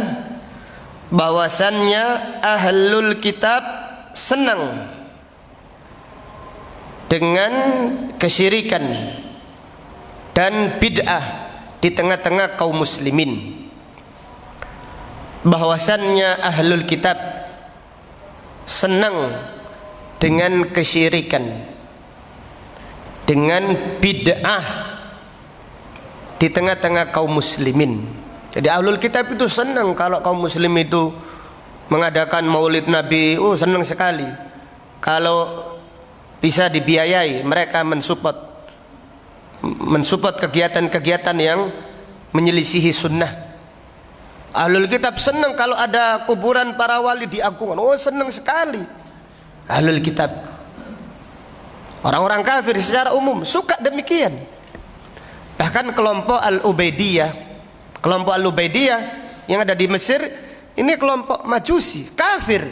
Speaker 2: bahwasannya ahlul kitab senang dengan kesyirikan dan bid'ah di tengah-tengah kaum muslimin. Bahwasannya ahlul kitab senang dengan kesyirikan, dengan bid'ah di tengah-tengah kaum muslimin. Jadi ahlul kitab itu senang kalau kaum muslim itu mengadakan maulid Nabi, senang sekali. Kalau bisa dibiayai, mereka mensupport kegiatan-kegiatan yang menyelisihi sunnah. Ahlul kitab senang kalau ada kuburan para wali diagungkan, senang sekali ahlul kitab. Orang-orang kafir secara umum suka demikian. Bahkan kelompok Al-Ubaidiyah yang ada di Mesir, ini kelompok Majusi, kafir.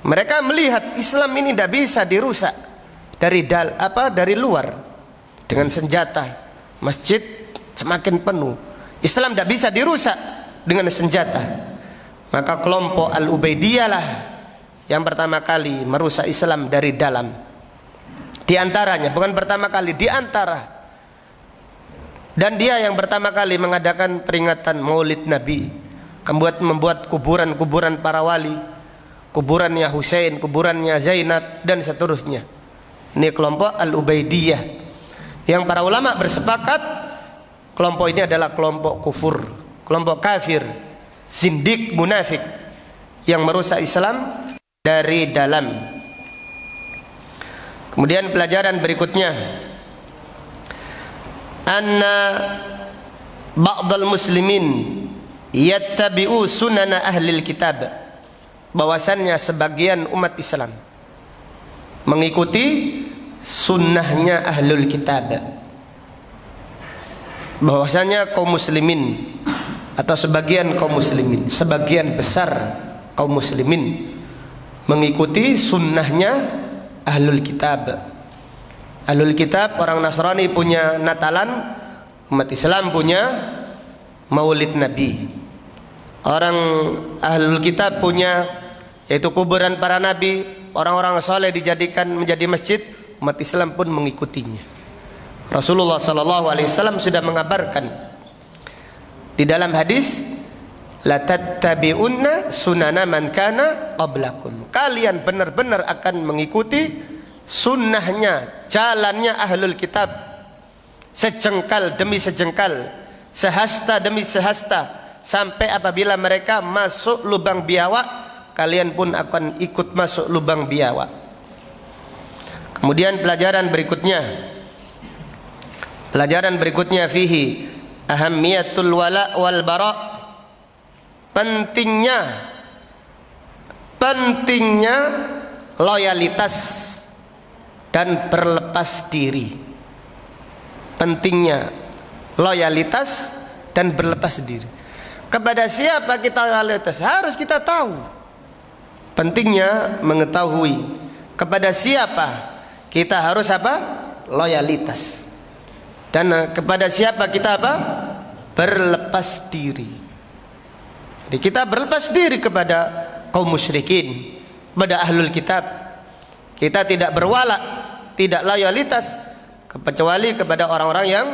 Speaker 2: Mereka melihat Islam ini tidak bisa dirusak dari luar dengan senjata. Masjid semakin penuh, Islam tidak bisa dirusak dengan senjata. Maka kelompok Al-Ubaidiyah lah yang pertama kali merusak Islam dari dalam. Di antaranya, bukan pertama kali, di antara. Dan dia yang pertama kali mengadakan peringatan maulid Nabi, membuat kuburan-kuburan para wali, kuburannya Husain, kuburannya Zainab, dan seterusnya. Ini kelompok Al-Ubaidiyah yang para ulama bersepakat kelompok ini adalah kelompok kufur, kelompok kafir, zindik, munafik yang merusak Islam dari dalam. Kemudian pelajaran berikutnya, anna ba'dal muslimin yattabi'u sunana ahlil kitab, bahwasannya sebagian umat Islam mengikuti sunnahnya ahlul kitab, bahwasanya kaum muslimin atau sebagian kaum muslimin, sebagian besar kaum muslimin mengikuti sunnahnya ahlul kitab. Ahlul kitab, orang Nasrani punya Natalan, umat Islam punya Maulid Nabi. Orang ahlul kitab punya yaitu kuburan para nabi, orang-orang saleh dijadikan menjadi masjid, umat Islam pun mengikutinya. Rasulullah sallallahu alaihi wasallam sudah mengabarkan di dalam hadis, la tattabi'unna sunana man kana qablakum, kalian benar-benar akan mengikuti sunnahnya, jalannya ahlul kitab, sejengkal demi sejengkal, sehasta demi sehasta, sampai apabila mereka masuk lubang biawak, kalian pun akan ikut masuk lubang biawak. Kemudian pelajaran berikutnya fihi ahammiyatul wala wal bara, pentingnya loyalitas dan berlepas diri. Pentingnya loyalitas dan berlepas diri. Kepada siapa kita loyalitas harus kita tahu. Pentingnya mengetahui kepada siapa kita harus apa? Loyalitas. Dan kepada siapa kita apa? Berlepas diri. Jadi kita berlepas diri kepada kaum musyrikin, kepada ahlul kitab. Kita tidak berwala, tidak loyalitas kecuali kepada orang-orang yang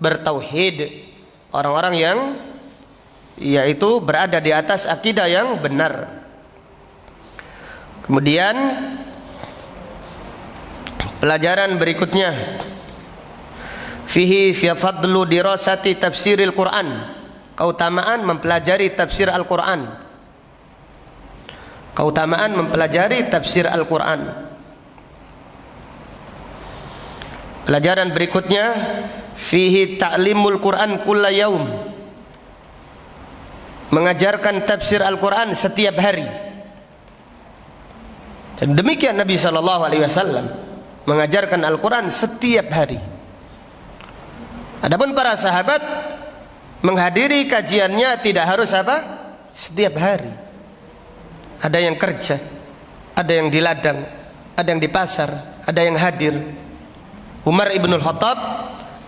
Speaker 2: bertauhid, orang-orang yang yaitu berada di atas akidah yang benar. Kemudian pelajaran berikutnya, fihi fi fadlu dirasati tafsiril Quran, keutamaan mempelajari tafsir Al-Quran, keutamaan mempelajari tafsir Al-Quran. Pelajaran berikutnya, fihi ta'limul Quran kulla yaum, mengajarkan tafsir Al-Quran setiap hari. Dan demikian Nabi SAW mengajarkan Al-Quran setiap hari. Adapun para sahabat menghadiri kajiannya tidak harus apa? Setiap hari. Ada yang kerja, ada yang di ladang, ada yang di pasar, ada yang hadir. Umar ibnul Khattab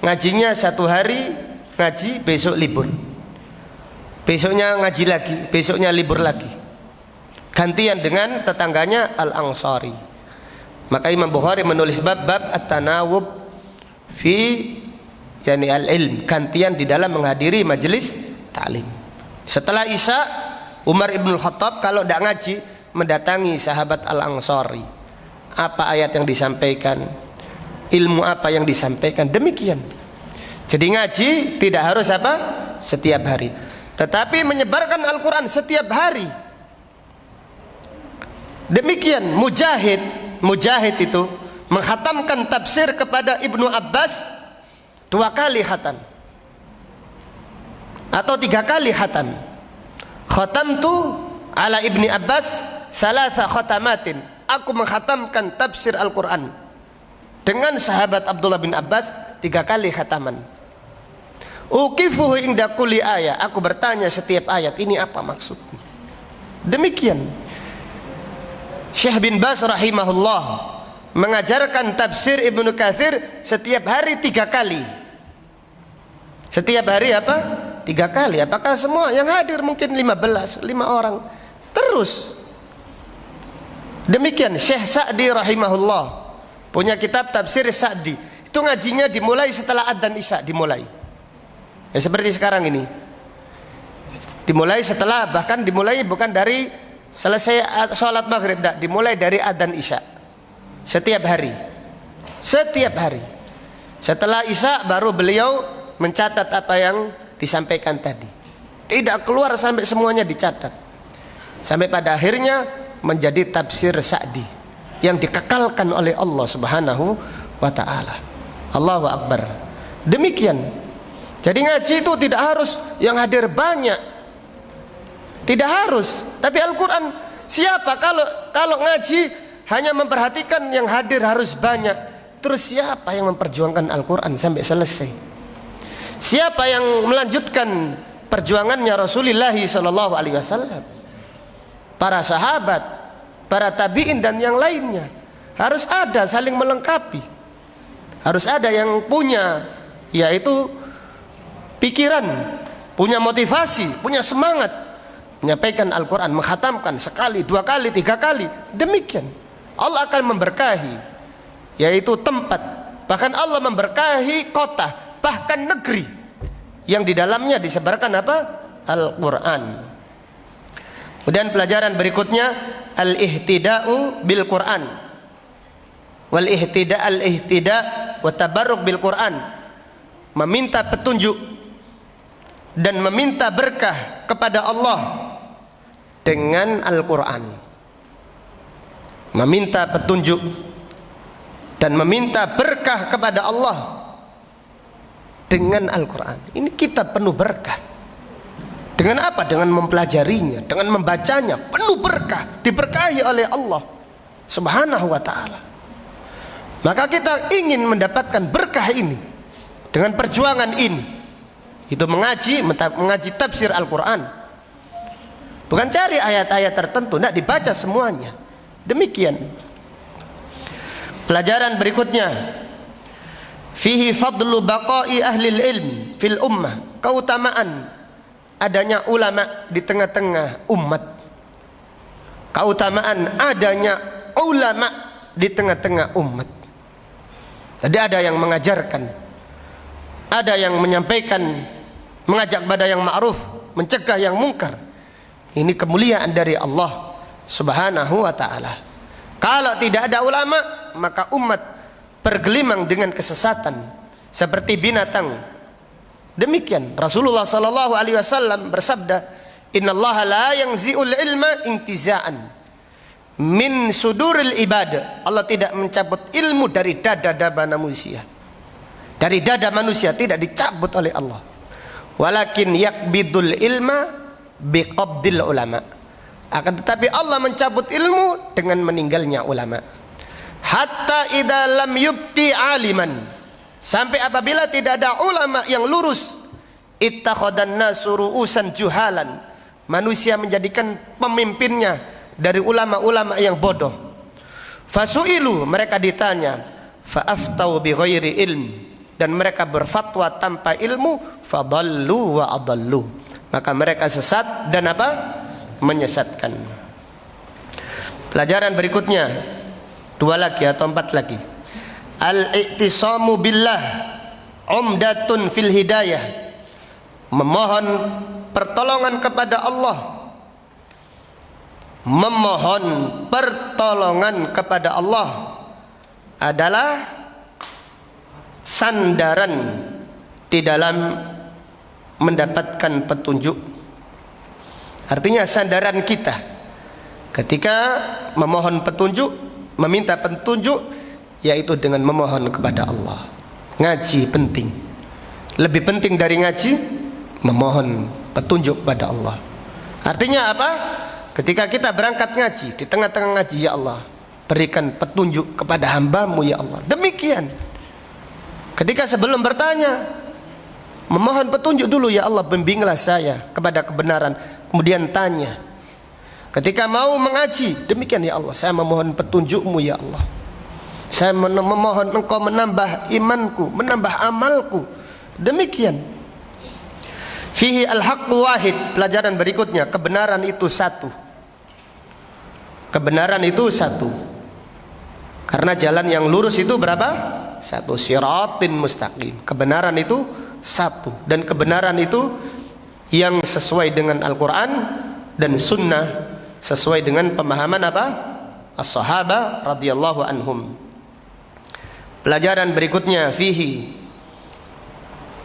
Speaker 2: ngajinya satu hari ngaji, besok libur, besoknya ngaji lagi, besoknya libur lagi, gantian dengan tetangganya Al-Ansari. Maka Imam Bukhari menulis bab at-tanawub fi yani al-ilm, gantian di dalam menghadiri majelis ta'lim. Setelah Isya, Umar ibnul Khattab kalau tidak ngaji mendatangi sahabat Al-Ansari. Apa ayat yang disampaikan, ilmu apa yang disampaikan, demikian. Jadi ngaji tidak harus apa? Setiap hari, tetapi menyebarkan Al-Quran setiap hari. Demikian Mujahid itu menghatamkan tafsir kepada Ibnu Abbas 2 kali khatam atau 3 kali khatam. Khatamtu ala Ibni Abbas 3 khatamatin, aku menghatamkan tafsir Al-Quran dengan sahabat Abdullah bin Abbas 3 kali khataman. Uqifuhu inda kulli ayat, aku bertanya setiap ayat ini apa maksudnya. Demikian Syekh bin Baz rahimahullah mengajarkan tafsir Ibnu Katsir setiap hari 3 kali. Setiap hari apa? 3 kali. Apakah semua yang hadir? Mungkin 15, 5 orang. Terus demikian Syekh Sa'di rahimahullah punya kitab tafsir Sa'di. Itu ngajinya dimulai setelah adzan Isya, dimulai. Ya seperti sekarang ini. Dimulai setelah, bahkan dimulai bukan dari selesai sholat maghrib, tidak, dimulai dari adzan Isya. Setiap hari. Setiap hari. Setelah Isya baru beliau mencatat apa yang disampaikan tadi. Tidak keluar sampai semuanya dicatat. Sampai pada akhirnya menjadi tafsir Sa'di. yang dikekalkan oleh Allah Subhanahu wa taala. Allahu akbar. Demikian. Jadi ngaji itu tidak harus yang hadir banyak. Tidak harus. Tapi Al-Qur'an, siapa kalau ngaji hanya memperhatikan yang hadir harus banyak, terus siapa yang memperjuangkan Al-Qur'an sampai selesai? Siapa yang melanjutkan perjuangannya Rasulullah sallallahu alaihi wasallam? Para sahabat, para tabi'in dan yang lainnya. Harus ada saling melengkapi. Harus ada yang punya, yaitu pikiran, punya motivasi, punya semangat menyampaikan Al-Quran, menghatamkan sekali, 2 kali, 3 kali. Demikian Allah akan memberkahi, yaitu tempat, bahkan Allah memberkahi kota, bahkan negeri yang di dalamnya disebarkan apa? Al-Quran. Kemudian pelajaran berikutnya, al-ihtida'u bil Quran. Wal al-ihtida' wa tabarruk bil Quran. Meminta petunjuk dan meminta berkah kepada Allah dengan Al-Quran. Meminta petunjuk dan meminta berkah kepada Allah dengan Al-Quran. Ini kita penuh berkah. Dengan apa? Dengan mempelajarinya, dengan membacanya, penuh berkah, diberkahi oleh Allah Subhanahu wa ta'ala. Maka kita ingin mendapatkan berkah ini dengan perjuangan ini. Itu mengaji tafsir Al-Quran. Bukan cari ayat-ayat tertentu, tidak dibaca semuanya. Demikian. Pelajaran berikutnya, fihi fadlu baqa'i ahli ilm fil ummah. Keutamaan adanya ulama di tengah-tengah umat. Keutamaan adanya ulama di tengah-tengah umat. Jadi ada yang mengajarkan, ada yang menyampaikan, mengajak pada yang ma'ruf, mencegah yang mungkar. Ini kemuliaan dari Allah Subhanahu wa ta'ala. Kalau tidak ada ulama, maka umat bergelimang dengan kesesatan seperti binatang. Demikian Rasulullah sallallahu alaihi wasallam bersabda, "Innallaha la yanzi'ul ilma intiza'an min suduril ibad." Allah tidak mencabut ilmu dari dada-dada manusia. Dari dada manusia tidak dicabut oleh Allah. Walakin yakbidul ilma biqabdil ulama. Akan tetapi Allah mencabut ilmu dengan meninggalnya ulama. Hatta idza lam yubqi aliman. Sampai apabila tidak ada ulama yang lurus, ittakhadan nasu ru'usan juhalan. Manusia menjadikan pemimpinnya dari ulama-ulama yang bodoh. Fasu'ilu, mereka ditanya, fa'aftau bi ghairi ilm, dan mereka berfatwa tanpa ilmu, fadallu wa adallu, maka mereka sesat dan apa? Menyesatkan. Pelajaran berikutnya, 2 lagi atau 4 lagi. Al-i'tisamu billah umdatun fil hidayah. Memohon pertolongan kepada Allah. Memohon pertolongan kepada Allah adalah sandaran di dalam mendapatkan petunjuk. Artinya sandaran kita ketika memohon petunjuk, meminta petunjuk, yaitu dengan memohon kepada Allah. Ngaji penting. Lebih penting dari ngaji, memohon petunjuk pada Allah. Artinya apa? Ketika kita berangkat ngaji, di tengah-tengah ngaji, ya Allah, berikan petunjuk kepada hamba-Mu ya Allah. Demikian. Ketika sebelum bertanya, memohon petunjuk dulu, ya Allah, bimbinglah saya kepada kebenaran. Kemudian tanya. Ketika mau mengaji, demikian, ya Allah, saya memohon petunjuk-Mu ya Allah. Saya memohon Engkau menambah imanku, menambah amalku. Demikian. Fihi al-haqqu wahid. Pelajaran berikutnya, kebenaran itu satu. Kebenaran itu satu. Karena jalan yang lurus itu berapa? Satu. Siratin mustaqim. Kebenaran itu satu. Dan kebenaran itu yang sesuai dengan Al-Quran dan Sunnah, sesuai dengan pemahaman apa? As-sahaba radhiyallahu anhum. Pelajaran berikutnya, fihi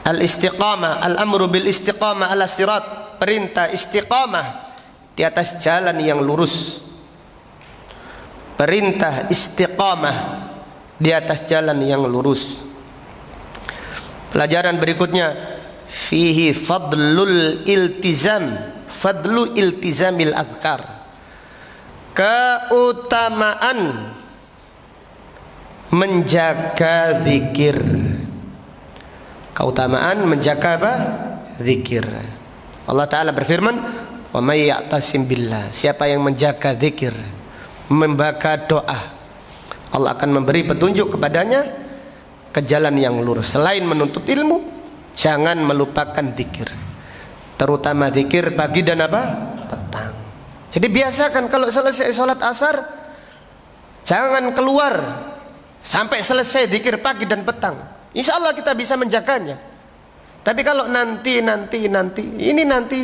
Speaker 2: al-istiqamah, al-amru bil istiqamah ala sirat. Perintah istiqamah di atas jalan yang lurus. perintah istiqamah di atas jalan yang lurus. Pelajaran berikutnya, fihi fadlul iltizamil adhkar, keutamaan menjaga zikir. Keutamaan menjaga apa? Zikir. Allah Ta'ala berfirman, wa may ya'tasim billah, siapa yang menjaga zikir, membaca doa, Allah akan memberi petunjuk kepadanya ke jalan yang lurus. Selain menuntut ilmu, jangan melupakan zikir, terutama zikir pagi dan apa? Petang. Jadi biasakan kalau selesai sholat asar, jangan keluar sampai selesai zikir pagi dan petang. Insya Allah kita bisa menjaganya. Tapi kalau nanti ini nanti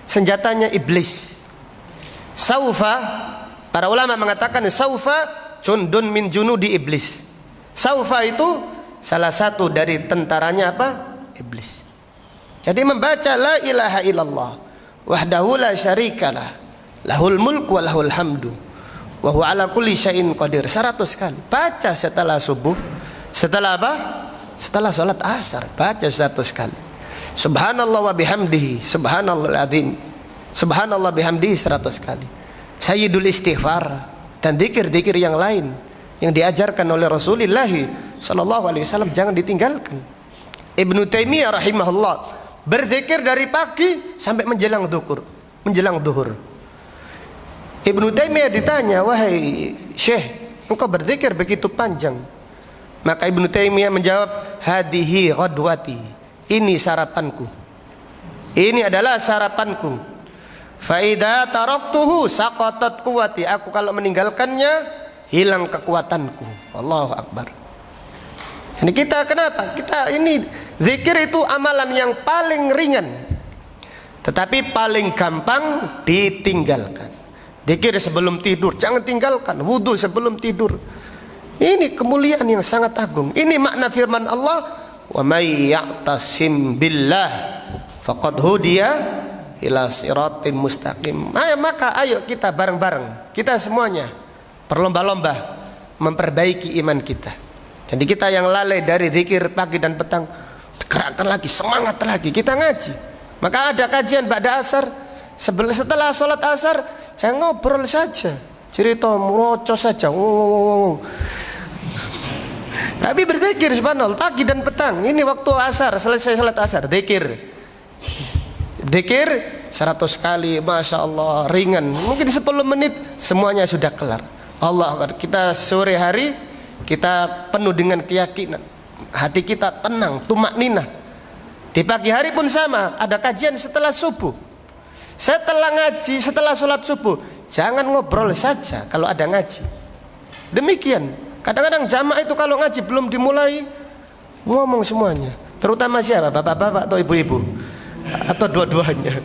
Speaker 2: senjatanya iblis. Saufa, para ulama mengatakan saufa jundun min junudi iblis. Saufa itu salah satu dari tentaranya apa? Iblis. Jadi membaca la ilaha illallah wahdahu la syarikalah lahul mulku wa lahul hamdu wa huwa ala kulli syai'in qadir 100 kali. Baca setelah subuh, setelah apa? Setelah sholat asar, baca 100 kali. Subhanallah wa bihamdihi, subhanallahil azim, subhanallah bihamdihi 100 kali. Sayyidul istighfar dan zikir-zikir yang lain yang diajarkan oleh Rasulullah sallallahu alaihi wasallam jangan ditinggalkan. Ibnu Taimiyah rahimahullah berzikir dari pagi sampai menjelang duhur. Ibnu Taimiyah ditanya, "Wahai Syekh, engkau berzikir begitu panjang?" Maka Ibnu Taimiyah menjawab, "Hadihi ghadwati." Ini sarapanku. Ini adalah sarapanku. Fa idza taraktuhu saqatat quwwati. Aku kalau meninggalkannya hilang kekuatanku. Allahu akbar. Ini kita kenapa? Kita ini zikir itu amalan yang paling ringan, tetapi paling gampang ditinggalkan. Zikir sebelum tidur jangan tinggalkan, wudu sebelum tidur. Ini kemuliaan yang sangat agung. Ini makna firman Allah, wa may ya'tasim billah faqad hudiya ila siratim mustaqim. Maka ayo kita bareng-bareng, kita semuanya berlomba-lomba memperbaiki iman kita. Jadi kita yang lalai dari zikir pagi dan petang, gerakkan lagi, semangat lagi, kita ngaji. Maka ada kajian ba'da asar, setelah sholat asar jangan ngobrol saja, cerita merocos saja. Tapi berzikir subhanallah pagi dan petang. Ini waktu asar, selesai salat asar, zikir 100 kali, masya Allah, ringan. Mungkin 10 menit semuanya sudah kelar. Allah Akbar. Kita sore hari kita penuh dengan keyakinan, hati kita tenang, tumakninah. Di pagi hari pun sama, ada kajian setelah subuh. Setelah ngaji, setelah sholat subuh, jangan ngobrol saja kalau ada ngaji. Demikian. Kadang-kadang jamaah itu kalau ngaji belum dimulai ngomong semuanya. Terutama siapa? Bapak-bapak atau ibu-ibu? Atau dua-duanya?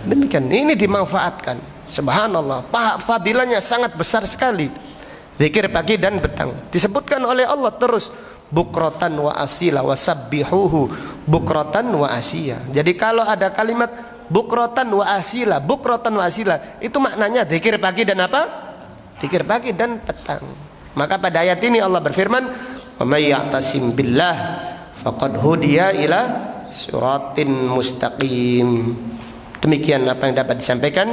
Speaker 2: Demikian. Ini dimanfaatkan. Subhanallah. Fadilahnya sangat besar sekali. Zikir pagi dan petang. Disebutkan oleh Allah terus. Bukrotan wa asila wa sabbihuhu bukrotan wa asya. Jadi kalau ada kalimat bukrotan wa asila, itu maknanya zikir pagi dan apa? Zikir pagi dan petang. Maka pada ayat ini Allah berfirman, "Wa may ya'tasim billah faqad hudiya ila siratin mustaqim." Demikian apa yang dapat disampaikan.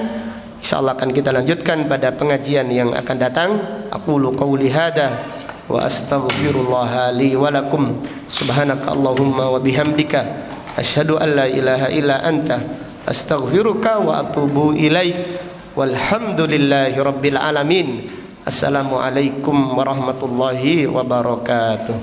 Speaker 2: Insyaallah akan kita lanjutkan pada pengajian yang akan datang. Aqulu qouli hadza wa astaghfirullah li wa lakum. Subhanaka Allahumma wa bihamdika asyhadu an la ilaha illa anta astaghfiruka wa atubu ilaik. Walhamdulillahi rabbil alamin. Assalamualaikum warahmatullahi wabarakatuh.